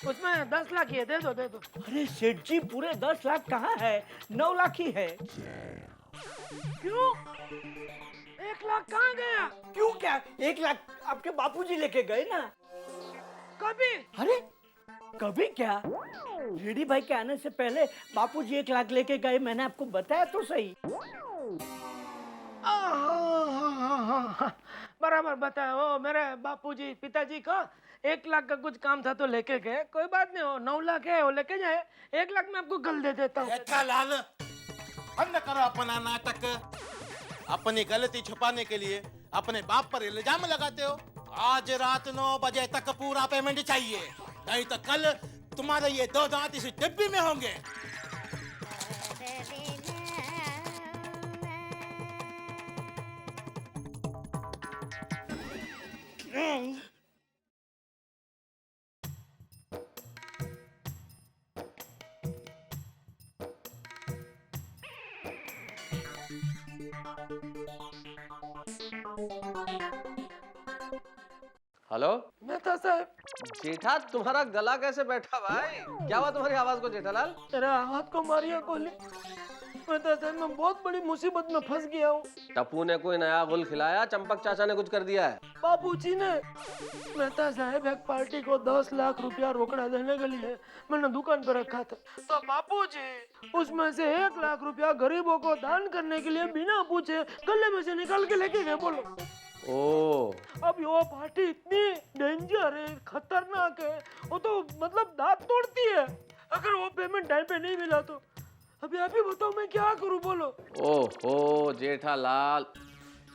उसमें 10 लाख ही है, दे दो दे दो। अरे सेठ जी पूरे 10 लाख कहाँ है, 9 लाख ही है। क्यों? 1 लाख कहाँ गया? क्यों क्या? 1 लाख आपके बापूजी लेके गए ना। कभी? अरे कभी क्या? रेडी भाई के आने से पहले बापूजी 1 लाख लेके गए, मैंने आपको बताया तो सही। बराबर बताया। वो मेरे बापूजी पिताजी का 1 लाख का कुछ काम था तो लेके गए। कोई बात नहीं, हो 9 लाख है वो लेके जाए। 1 लाख मैं आपको कल दे देता हूँ। जेठालाल, बंद करो अपना नाटक। अपनी गलती छुपाने के लिए अपने बाप पर इल्जाम लगाते हो। आज रात 9 बजे तक पूरा पेमेंट चाहिए, नहीं तो कल तुम्हारे ये 2 दांत इस डिब्बी में होंगे। हेलो मेहता साहब। जेठा, तुम्हारा गला कैसे बैठा भाई? क्या हुआ तुम्हारी आवाज को जेठालाल? तेरा आवाज को मारिया गोली। मेहता साहब मैं बहुत बड़ी मुसीबत में फंस गया हूँ। टप्पू ने कोई नया गुल खिलाया? चंपक चाचा ने कुछ कर दिया है? बाबूजी ने। मेहता साहब एक पार्टी को 10 लाख रुपया रोकड़ा देने के लिए मैंने दुकान पर रखा था, तो बाबूजी उसमें से 1 लाख रुपया गरीबों को दान करने के लिए बिना पूछे गले में से निकाल के लेके गए। बोलो। अब वो पार्टी इतनी डेंजर है, खतरनाक है, वो तो मतलब दांत तोड़ती है। अगर वो पेमेंट टाइम पे नहीं मिला तो अभी आप ही बताओ मैं क्या करूं? बोलो। ओहो जेठालाल,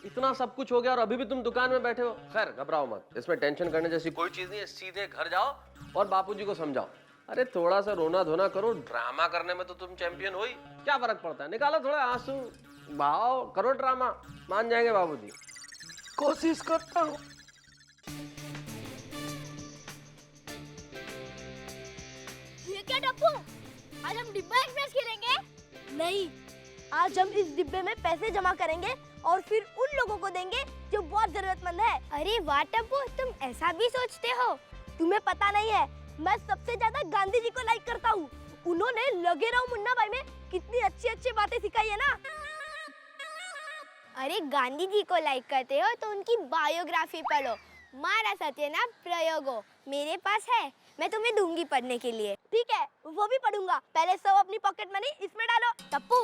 इतना सब कुछ हो गया और अभी भी तुम दुकान में बैठे हो। खैर घबराओ मत, इसमें टेंशन करने जैसी कोई चीज नहीं है। सीधे घर जाओ और बापूजी को समझाओ। अरे थोड़ा सा रोना धोना करो, ड्रामा करने में तो तुम चैंपियन हो ही। क्या फर्क पड़ता है, निकालो थोड़ा आंसू बहाओ, करो ड्रामा, मान जाएंगे बाबूजी। कोशिश करता हूँ। ये क्या टप्पू, आज हम डिब्बा एक्सप्रेस खेलेंगे? नहीं, आज हम इस डिब्बे में पैसे जमा करेंगे और फिर उन लोगों को देंगे जो बहुत जरूरतमंद है। अरे वाह टप्पू, तुम ऐसा भी सोचते हो? तुम्हें पता नहीं है, मैं सबसे ज्यादा गांधी जी को लाइक करता हूँ। उन्होंने लगे रहो मुन्ना भाई में कितनी अच्छी अच्छी बातें सिखाई है ना। अरे गांधी जी को लाइक करते हो तो उनकी बायोग्राफी पढ़ो। मारा सत्यना प्रयोगो मेरे पास है, मैं तुम्हें दूंगी पढ़ने के लिए। ठीक है, वो भी पढ़ूंगा। पहले सब अपनी पॉकेट मनी इसमें डालो। टप्पू,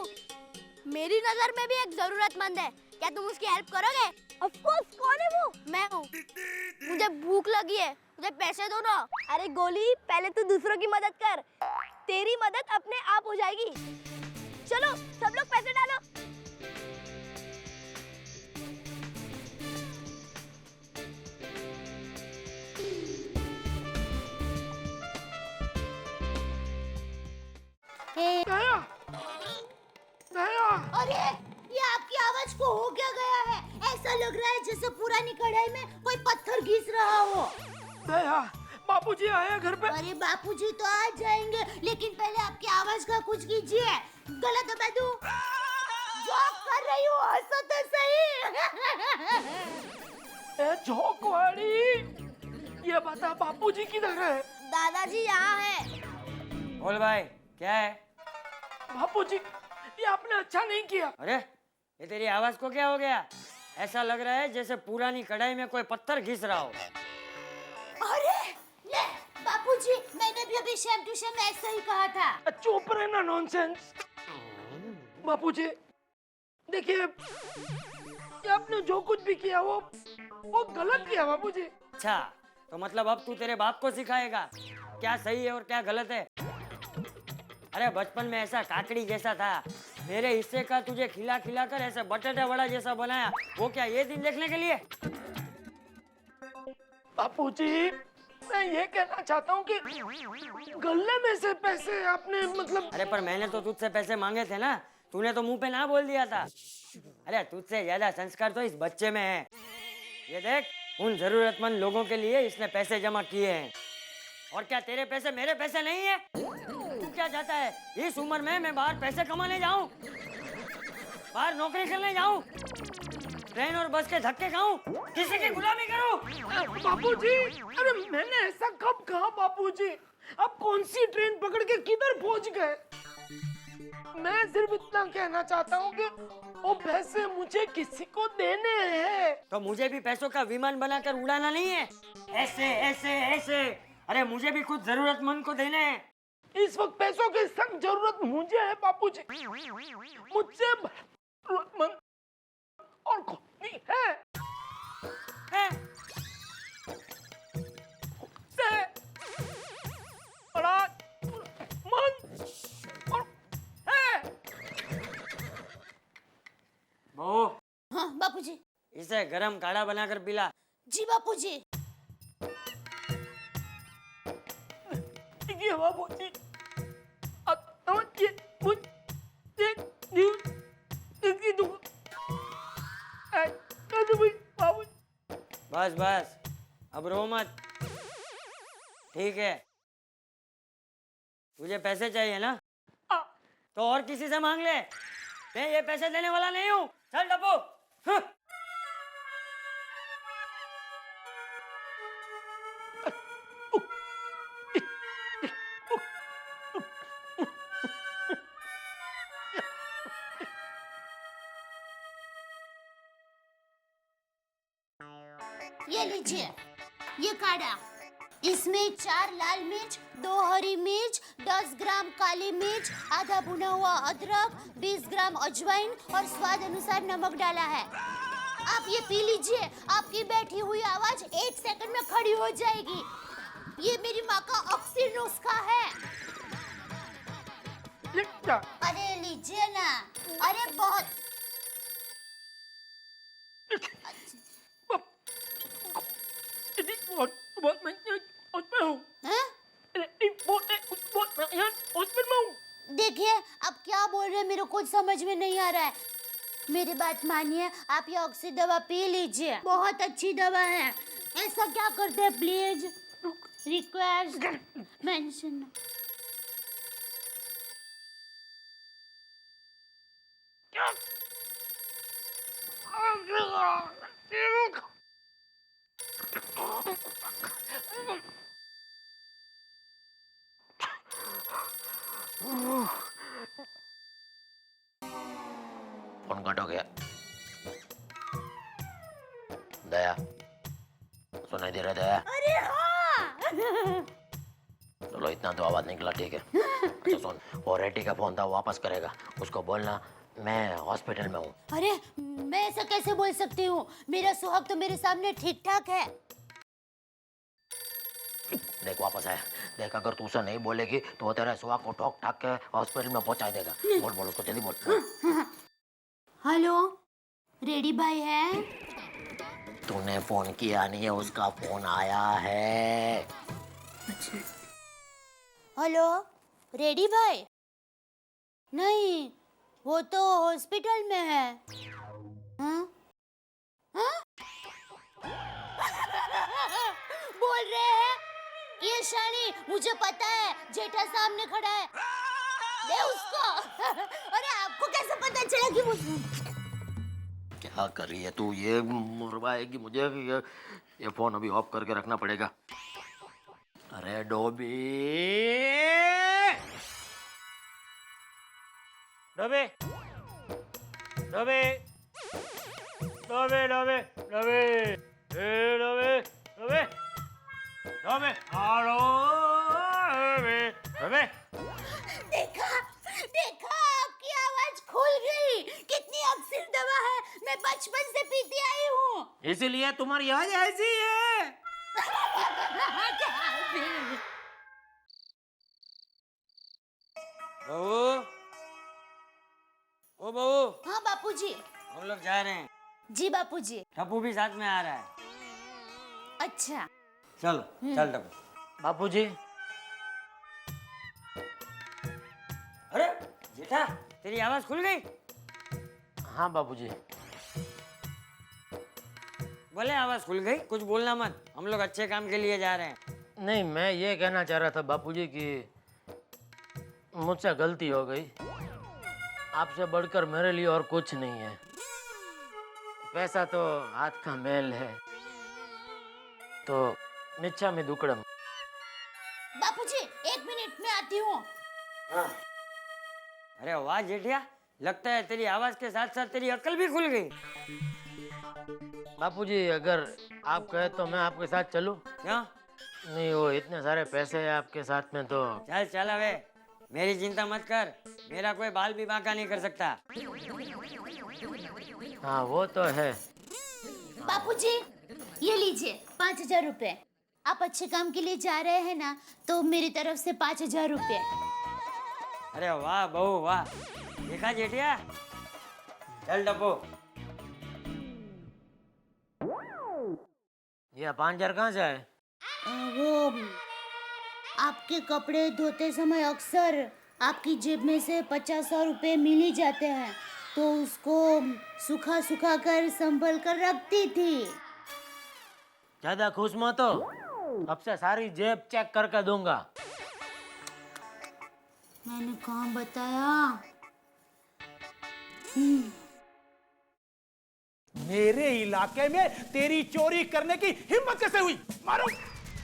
मेरी नजर में भी एक जरूरतमंद है, क्या तुम उसकी हेल्प करोगे? Of course. कौन है वो? मैं हूँ। मुझे भूख लगी है, मुझे पैसे दो ना। अरे गोली, पहले तू दूसरों की मदद कर, तेरी मदद अपने आप हो जाएगी। चलो सब लोग पैसे डालो। अरे ये आपकी आवाज को हो क्या गया है? ऐसा लग रहा है जैसे पुरानी कढ़ाई में कोई पत्थर घिस रहा हो। दया, बापूजी आए घर पे। अरे बापूजी तो आ जाएंगे, लेकिन पहले आपकी आवाज का कुछ कीजिए। गला दबा दूं? जोक कर रही हूँ, हंसो तो सही। ए झोंकवाड़ी, ये बता बापूजी किधर है? दादाजी यहाँ है। बोल भाई क्या है? बापूजी, ये आपने अच्छा नहीं किया। अरे ये तेरी आवाज को क्या हो गया? ऐसा लग रहा है जैसे पुरानी कढ़ाई में कोई पत्थर घिस रहा हो। अरे ले बापूजी, मैंने भी अभी शेम टू शेम ऐसा ही कहा था। चुप रहना, नॉनसेंस। बापूजी देखिए, कि आपने जो कुछ भी किया वो गलत किया बापूजी। अच्छा, तो मतलब अब तू तेरे बाप को सिखाएगा क्या सही है और क्या गलत है? अरे बचपन में ऐसा काकड़ी जैसा था, मेरे हिस्से का तुझे खिला खिला कर ऐसा बटाटा वड़ा जैसा बनाया, वो क्या ये दिन देखने के लिए? बापूजी, मैं ये कहना चाहता हूँ कि गले में से पैसे आपने मतलब। अरे पर मैंने तो तुझसे पैसे मांगे थे ना, तूने तो मुंह पे ना बोल दिया था। अरे तुझसे ज्यादा संस्कार तो इस बच्चे में है। ये देख, उन जरूरतमंद लोगों के लिए इसने पैसे जमा किए हैं। और क्या तेरे पैसे मेरे पैसे नहीं है? तू क्या चाहता है इस उम्र में मैं बाहर पैसे कमाने जाऊं, बाहर नौकरी करने जाऊं, ट्रेन और बस के धक्के खाऊं, किसी की गुलामी करूं? बापूजी, अरे मैंने ऐसा कब कहा बापूजी? आप कौन सी ट्रेन पकड़ के किधर पहुंच गए? मैं सिर्फ इतना कहना चाहता हूँ कि वो पैसे मुझे किसी को देने हैं। तो मुझे भी पैसों का विमान बनाकर उड़ाना नहीं है? ऐसे ऐसे ऐसे, अरे मुझे भी कुछ जरूरतमंद को देने हैं। इस वक्त पैसों की सख्त जरूरत मुझे है बापूजी। मुझसे जरूरतमंद और कोई नहीं है। से बड़ा मन और है। बहू, हाँ बापूजी। इसे गरम काढ़ा बनाकर पिला। जी बापूजी। ये बापूजी, बस बस, अब रो मत, ठीक है? तुझे पैसे चाहिए ना, तो और किसी से मांग ले। मैं ये पैसे देने वाला नहीं हूँ। चल डब्बू। ये लीजिए, ये काढ़ा। इसमें 4 लाल मिर्च, 2 हरी मिर्च, 10 ग्राम काली मिर्च, आधा भुना हुआ अदरक, 20 ग्राम अजवाइन और स्वाद अनुसार नमक डाला है। आप ये पी लीजिए, आपकी बैठी हुई आवाज 1 सेकंड में खड़ी हो जाएगी। ये मेरी माँ का अक्सर नुस्खा है। अरे लीजिए ना, अरे बहुत देखिए, अब क्या बोल रहे हैं मेरे कुछ समझ में नहीं आ रहा है। मेरी बात मानिए, आप ये ऑक्सी दवा पी लीजिए, बहुत अच्छी दवा है। ऐसा क्या करते हैं please? Request mention. Phone cut हो गया। दया, सुनाई दे रहा है दया? अरे हाँ। चलो इतना तो आवाज निकला, ठीक है। अच्छा सुन, वो रेड्डी का फोन था, वो वापस करेगा। उसको बोलना मैं हॉस्पिटल में हूँ। अरे मैं ऐसा कैसे बोल सकती हूँ? मेरा सुहाग तो मेरे सामने ठीक ठाक है। देख वापस आया। देख अगर तू उसे नहीं बोलेगी तो वो तेरे सुहाग को ठोक ठाक के हॉस्पिटल में पहुंचा देगा। बोल बोल उसको, जल्दी बोल। हेलो, रेडी भाई है? तूने फोन किया नहीं है, उसका फोन आया है। हेलो, रेडी भाई? नहीं, वो तो हॉस्पिटल में है। हाँ? हाँ? बोल रहे हैं ये शानी, मुझे पता है जेठा सामने खड़ा है, दे उसको। अरे आपको कैसे पता चला कि वो क्या कर रही है तू? ये मरवाएगी मुझे। ये फोन अभी ऑफ करके रखना पड़ेगा। अरे डोबी, डोबे डोबे डोबे डोबे डोबे डोबे डोबे डोबे हेलो डोबे। देखा देखा, आपकी आवाज खुल गई। कितनी अक्सर दवा है, मैं बचपन से पीती आई हूँ। इसीलिए तुम्हारी आज ऐसी है। बहू, ओ बहू, हाँ बापूजी। हम लोग जा रहे हैं। जी बापूजी। टप्पू भी साथ में आ रहा है। अच्छा। चलो, चल टप्पू। बापूजी। अरे जेठा, तेरी आवाज खुल गई? हाँ बापूजी। बोले आवाज खुल गई, कुछ बोलना मत, हम लोग अच्छे काम के लिए जा रहे हैं। नहीं, मैं ये कहना चाह रहा था बापूजी कि मुझसे गलती हो गई। आपसे बढ़कर मेरे लिए और कुछ नहीं है। पैसा तो हाथ का मेल है, तो मिच्छामि दुक्कडम। बापूजी 1 मिनट में आती हूँ। हाँ। अरे वाह जेठिया, लगता है तेरी आवाज के साथ साथ तेरी अक्ल भी खुल गई। बापूजी अगर आप कहे तो मैं आपके साथ चलूं? क्या? नहीं, वो इतने सारे पैसे हैं आपके साथ में तो। चल चल, अबे मेरी चिंता मत कर, मेरा कोई बाल भी बांका नहीं कर सकता। हाँ वो तो है। बापूजी ये लीजिए 5000 रुपए। आप अच्छे काम के लिए जा रहे हैं ना, तो मेरी तरफ से 5000 रुपए। अरे वाह बहू वाह, देखा जेठिया। चल टप्पू। ये 5000 कहाँ से आए? वो आपके कपड़े धोते समय अक्सर आपकी जेब में से 50 रुपए मिल ही जाते हैं, तो उसको सुखा सुखा कर संभल कर रखती थी। ज्यादा खुश मत हो, अब से सारी जेब चेक करके दूंगा। मैंने कहाँ बताया? मेरे इलाके में तेरी चोरी करने की हिम्मत कैसे हुई? मारो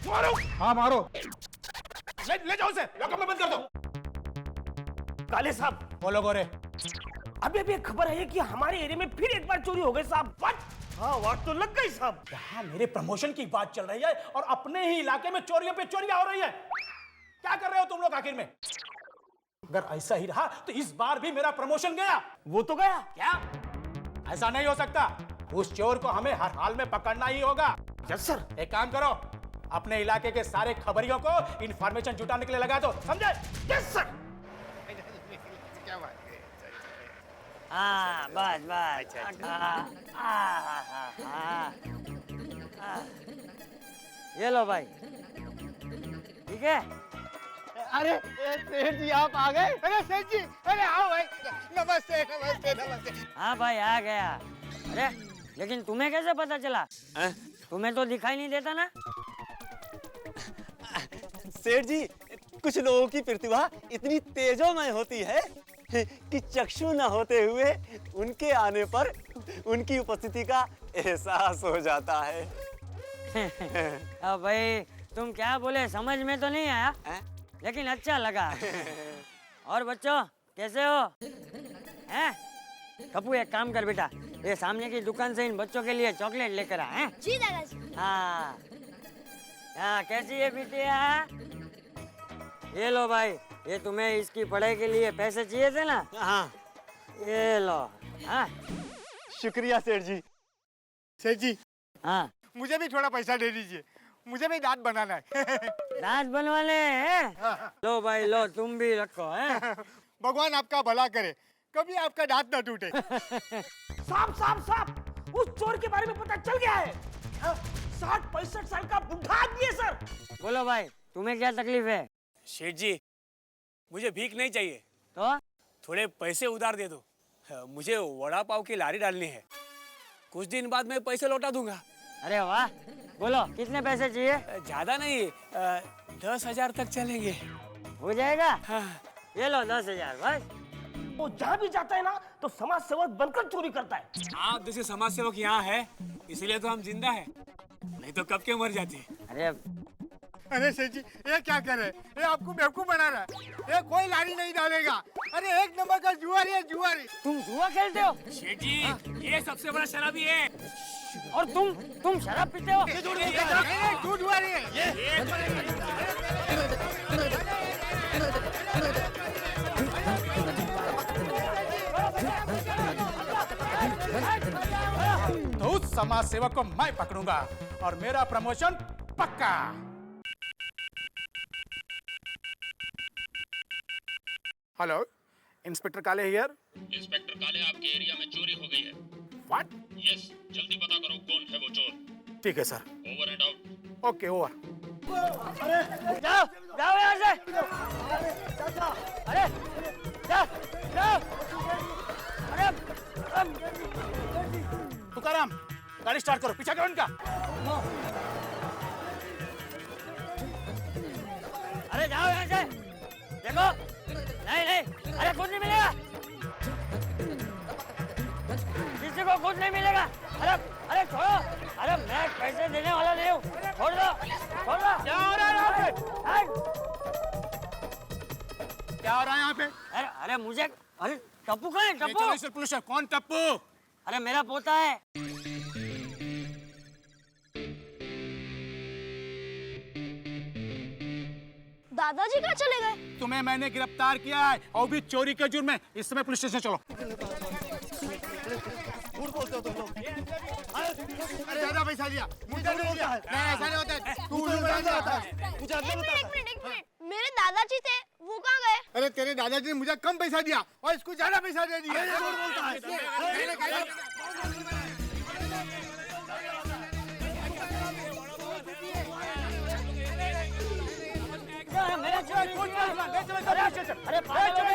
मारो। हाँ मारो। ले जाओ उसे, लॉकअप में बंद कर दो। काले साहब। बोलो गोरे। अभी अभी खबर है कि हमारे एरिया में फिर एक बार चोरी हो गई साहब। हाँ वाट तो लग गई साहब। यहाँ मेरे प्रमोशन की बात चल रही है और अपने ही इलाके में चोरियों पे चोरियां हो रही है। क्या कर रहे हो तुम लोग आखिर में? अगर ऐसा ही रहा तो इस बार भी मेरा प्रमोशन गया। वो तो गया। क्या? ऐसा नहीं हो सकता। उस चोर को हमें हर हाल में पकड़ना ही होगा। Yes sir. एक काम करो, अपने इलाके के सारे खबरियों को इंफॉर्मेशन जुटाने के लिए लगा दो, समझे? Yes sir. हाँ बस बस। ये लो भाई, ठीक है? अरे सेठ जी आप आ गए? अरे सेठ जी, अरे आओ भाई। नमस्ते नमस्ते नमस्ते। हाँ भाई आ गया। अरे लेकिन तुम्हें कैसे पता चला? तुम्हें तो दिखाई नहीं देता ना। सेठ जी, कुछ लोगों की प्रतिभा इतनी तेजोमय होती है कि चक्षु न होते हुए उनके आने पर उनकी उपस्थिति का एहसास हो जाता है। अब भाई तुम क्या बोले समझ में तो नहीं आया, लेकिन अच्छा लगा। और बच्चों कैसे हो? हैं? कपूर एक काम कर बेटा, ये सामने की दुकान से इन बच्चों के लिए चॉकलेट लेकर आ। हैं? जी दादाजी। हाँ हाँ, कैसी है बिटिया? ये लो भाई, ये तुम्हें इसकी पढ़ाई के लिए पैसे चाहिए थे ना? हाँ ये लो। हाँ शुक्रिया सेठ जी। सेठ जी, हाँ मुझे भी थोड़ा पैसा दे दीजिए, मुझे भी दांत बनाना है। दांत बनवाने हैं? लो भाई लो, तुम भी रखो। हैं? भगवान आपका भला करे, कभी आपका दांत न टूटे। साहब साहब साहब, उस चोर के बारे में पता चल गया है। 60-65 साल का बुढ़ा आदमी है सर। बोलो भाई, तुम्हें क्या तकलीफ है? शेठ जी, मुझे भीख नहीं चाहिए, तो थोड़े पैसे उधार दे दो। मुझे वड़ा पाव की लारी डालनी है, कुछ दिन बाद मैं पैसे लौटा दूंगा। अरे वाह, बोलो कितने पैसे चाहिए? ज्यादा नहीं, 10,000 तक चलेंगे। हो जाएगा? हाँ। ये लो 10,000 बस। वो जहाँ भी जाता है ना तो समाज सेवक बनकर चोरी करता है। आप जैसे समाज सेवक यहाँ है, इसलिए तो हम जिंदा है, नहीं तो कब के मर जाते। अरे सेठ जी, ये क्या कर रहे हैं? ये आपको बेवकूफ बना रहा है। ये कोई लारी नहीं डालेगा। अरे एक नंबर का जुआरी है, जुआरी। तुम जुआ खेलते हो? शेठ जी, ये सबसे बड़ा शराबी है। और तुम शराब पीते हो? ये जुआरी है। समाज सेवक को मैं पकड़ूंगा और मेरा प्रमोशन पक्का। हेलो, इंस्पेक्टर काले हियर। इंस्पेक्टर काले, आपके एरिया में चोरी हो गई है। व्हाट? यस, जल्दी पता करो कौन है वो चोर। ठीक है sir. Over and out. Okay, over. अरे जाओ जाओ यहाँ से। अरे जाओ जाओ। अरे तुकाराम, गाड़ी स्टार्ट करो, पीछा करो इनका। अरे जाओ यहाँ से। देखो, नहीं नहीं, अरे कुछ नहीं मिलेगा, किसी को कुछ नहीं मिलेगा। अरे अरे छोड़ो, अरे मैं पैसे देने वाला नहीं हूँ, छोड़ दो छोड़ दो। क्या हो रहा है यहाँ पे? क्या हो रहा है यहाँ पे? अरे अरे मुझे, अरे टप्पू कहाँ है? टप्पू पुलिस है। कौन टप्पू? अरे मेरा पोता है। दादाजी कहाँ चले गए? तुम्हें मैंने गिरफ्तार किया है और भी चोरी के जुर्म में। इस समय पुलिस स्टेशन चलो। झूठ बोलते हो तुम लोग। अरे ज्यादा पैसा लिया, मुझे नहीं लिया। नहीं, ऐसा नहीं होता है। तू मुझे अंदर बताता। एक मिनट, मेरे दादाजी थे, वो कहाँ गए? अरे तेरे दादाजी ने मुझे कम पैसा दिया और इसको ज्यादा पैसा दे दिया। झूठ बोलता है।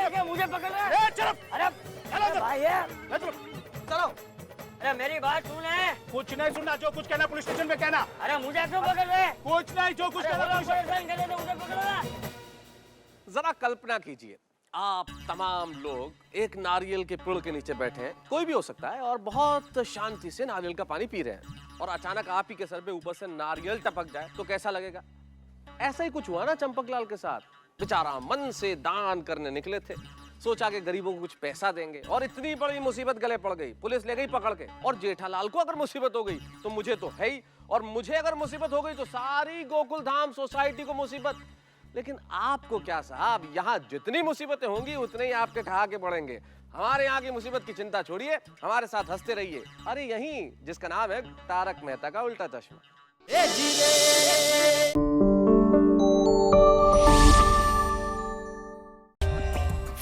अरे मुझे पकड़ रहे। चलो, अरे भाई चलो। अरे मेरी बात सुने। कुछ नहीं सुनना, जो कुछ कहना पुलिस स्टेशन में कहना। अरे मुझे क्यों पकड़ रहे? कुछ नहीं, जो कुछ कहना पुलिस स्टेशन। मुझे पकड़ रहा। जरा कल्पना कीजिए, आप तमाम लोग एक नारियल के पेड़ के नीचे बैठे हैं, कोई भी हो सकता है, और बहुत शांति से नारियल का पानी पी रहे हैं, और अचानक आप ही के सर पे ऊपर से नारियल टपक जाए तो कैसा लगेगा? ऐसा ही कुछ हुआ ना चंपकलाल के साथ। बेचारा मन से दान करने निकले थे, सोचा कि गरीबों को कुछ पैसा देंगे, और इतनी बड़ी मुसीबत गले पड़ गई, पुलिस ले गई पकड़ के। और जेठालाल को अगर मुसीबत हो गई तो मुझे तो है ही, और मुझे अगर मुसीबत हो गई तो सारी गोकुल धाम सोसाइटी को मुसीबत। लेकिन आपको क्या साहब, यहाँ जितनी मुसीबतें होंगी उतने ही आपके खा के बढ़ेंगे। हमारे यहाँ की मुसीबत की चिंता छोड़िए, हमारे साथ हंसते रहिए। अरे यही जिसका नाम है तारक मेहता का उल्टा चश्मा।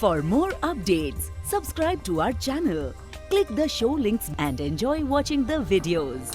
For more updates, subscribe to our channel, click the show links and enjoy watching the videos.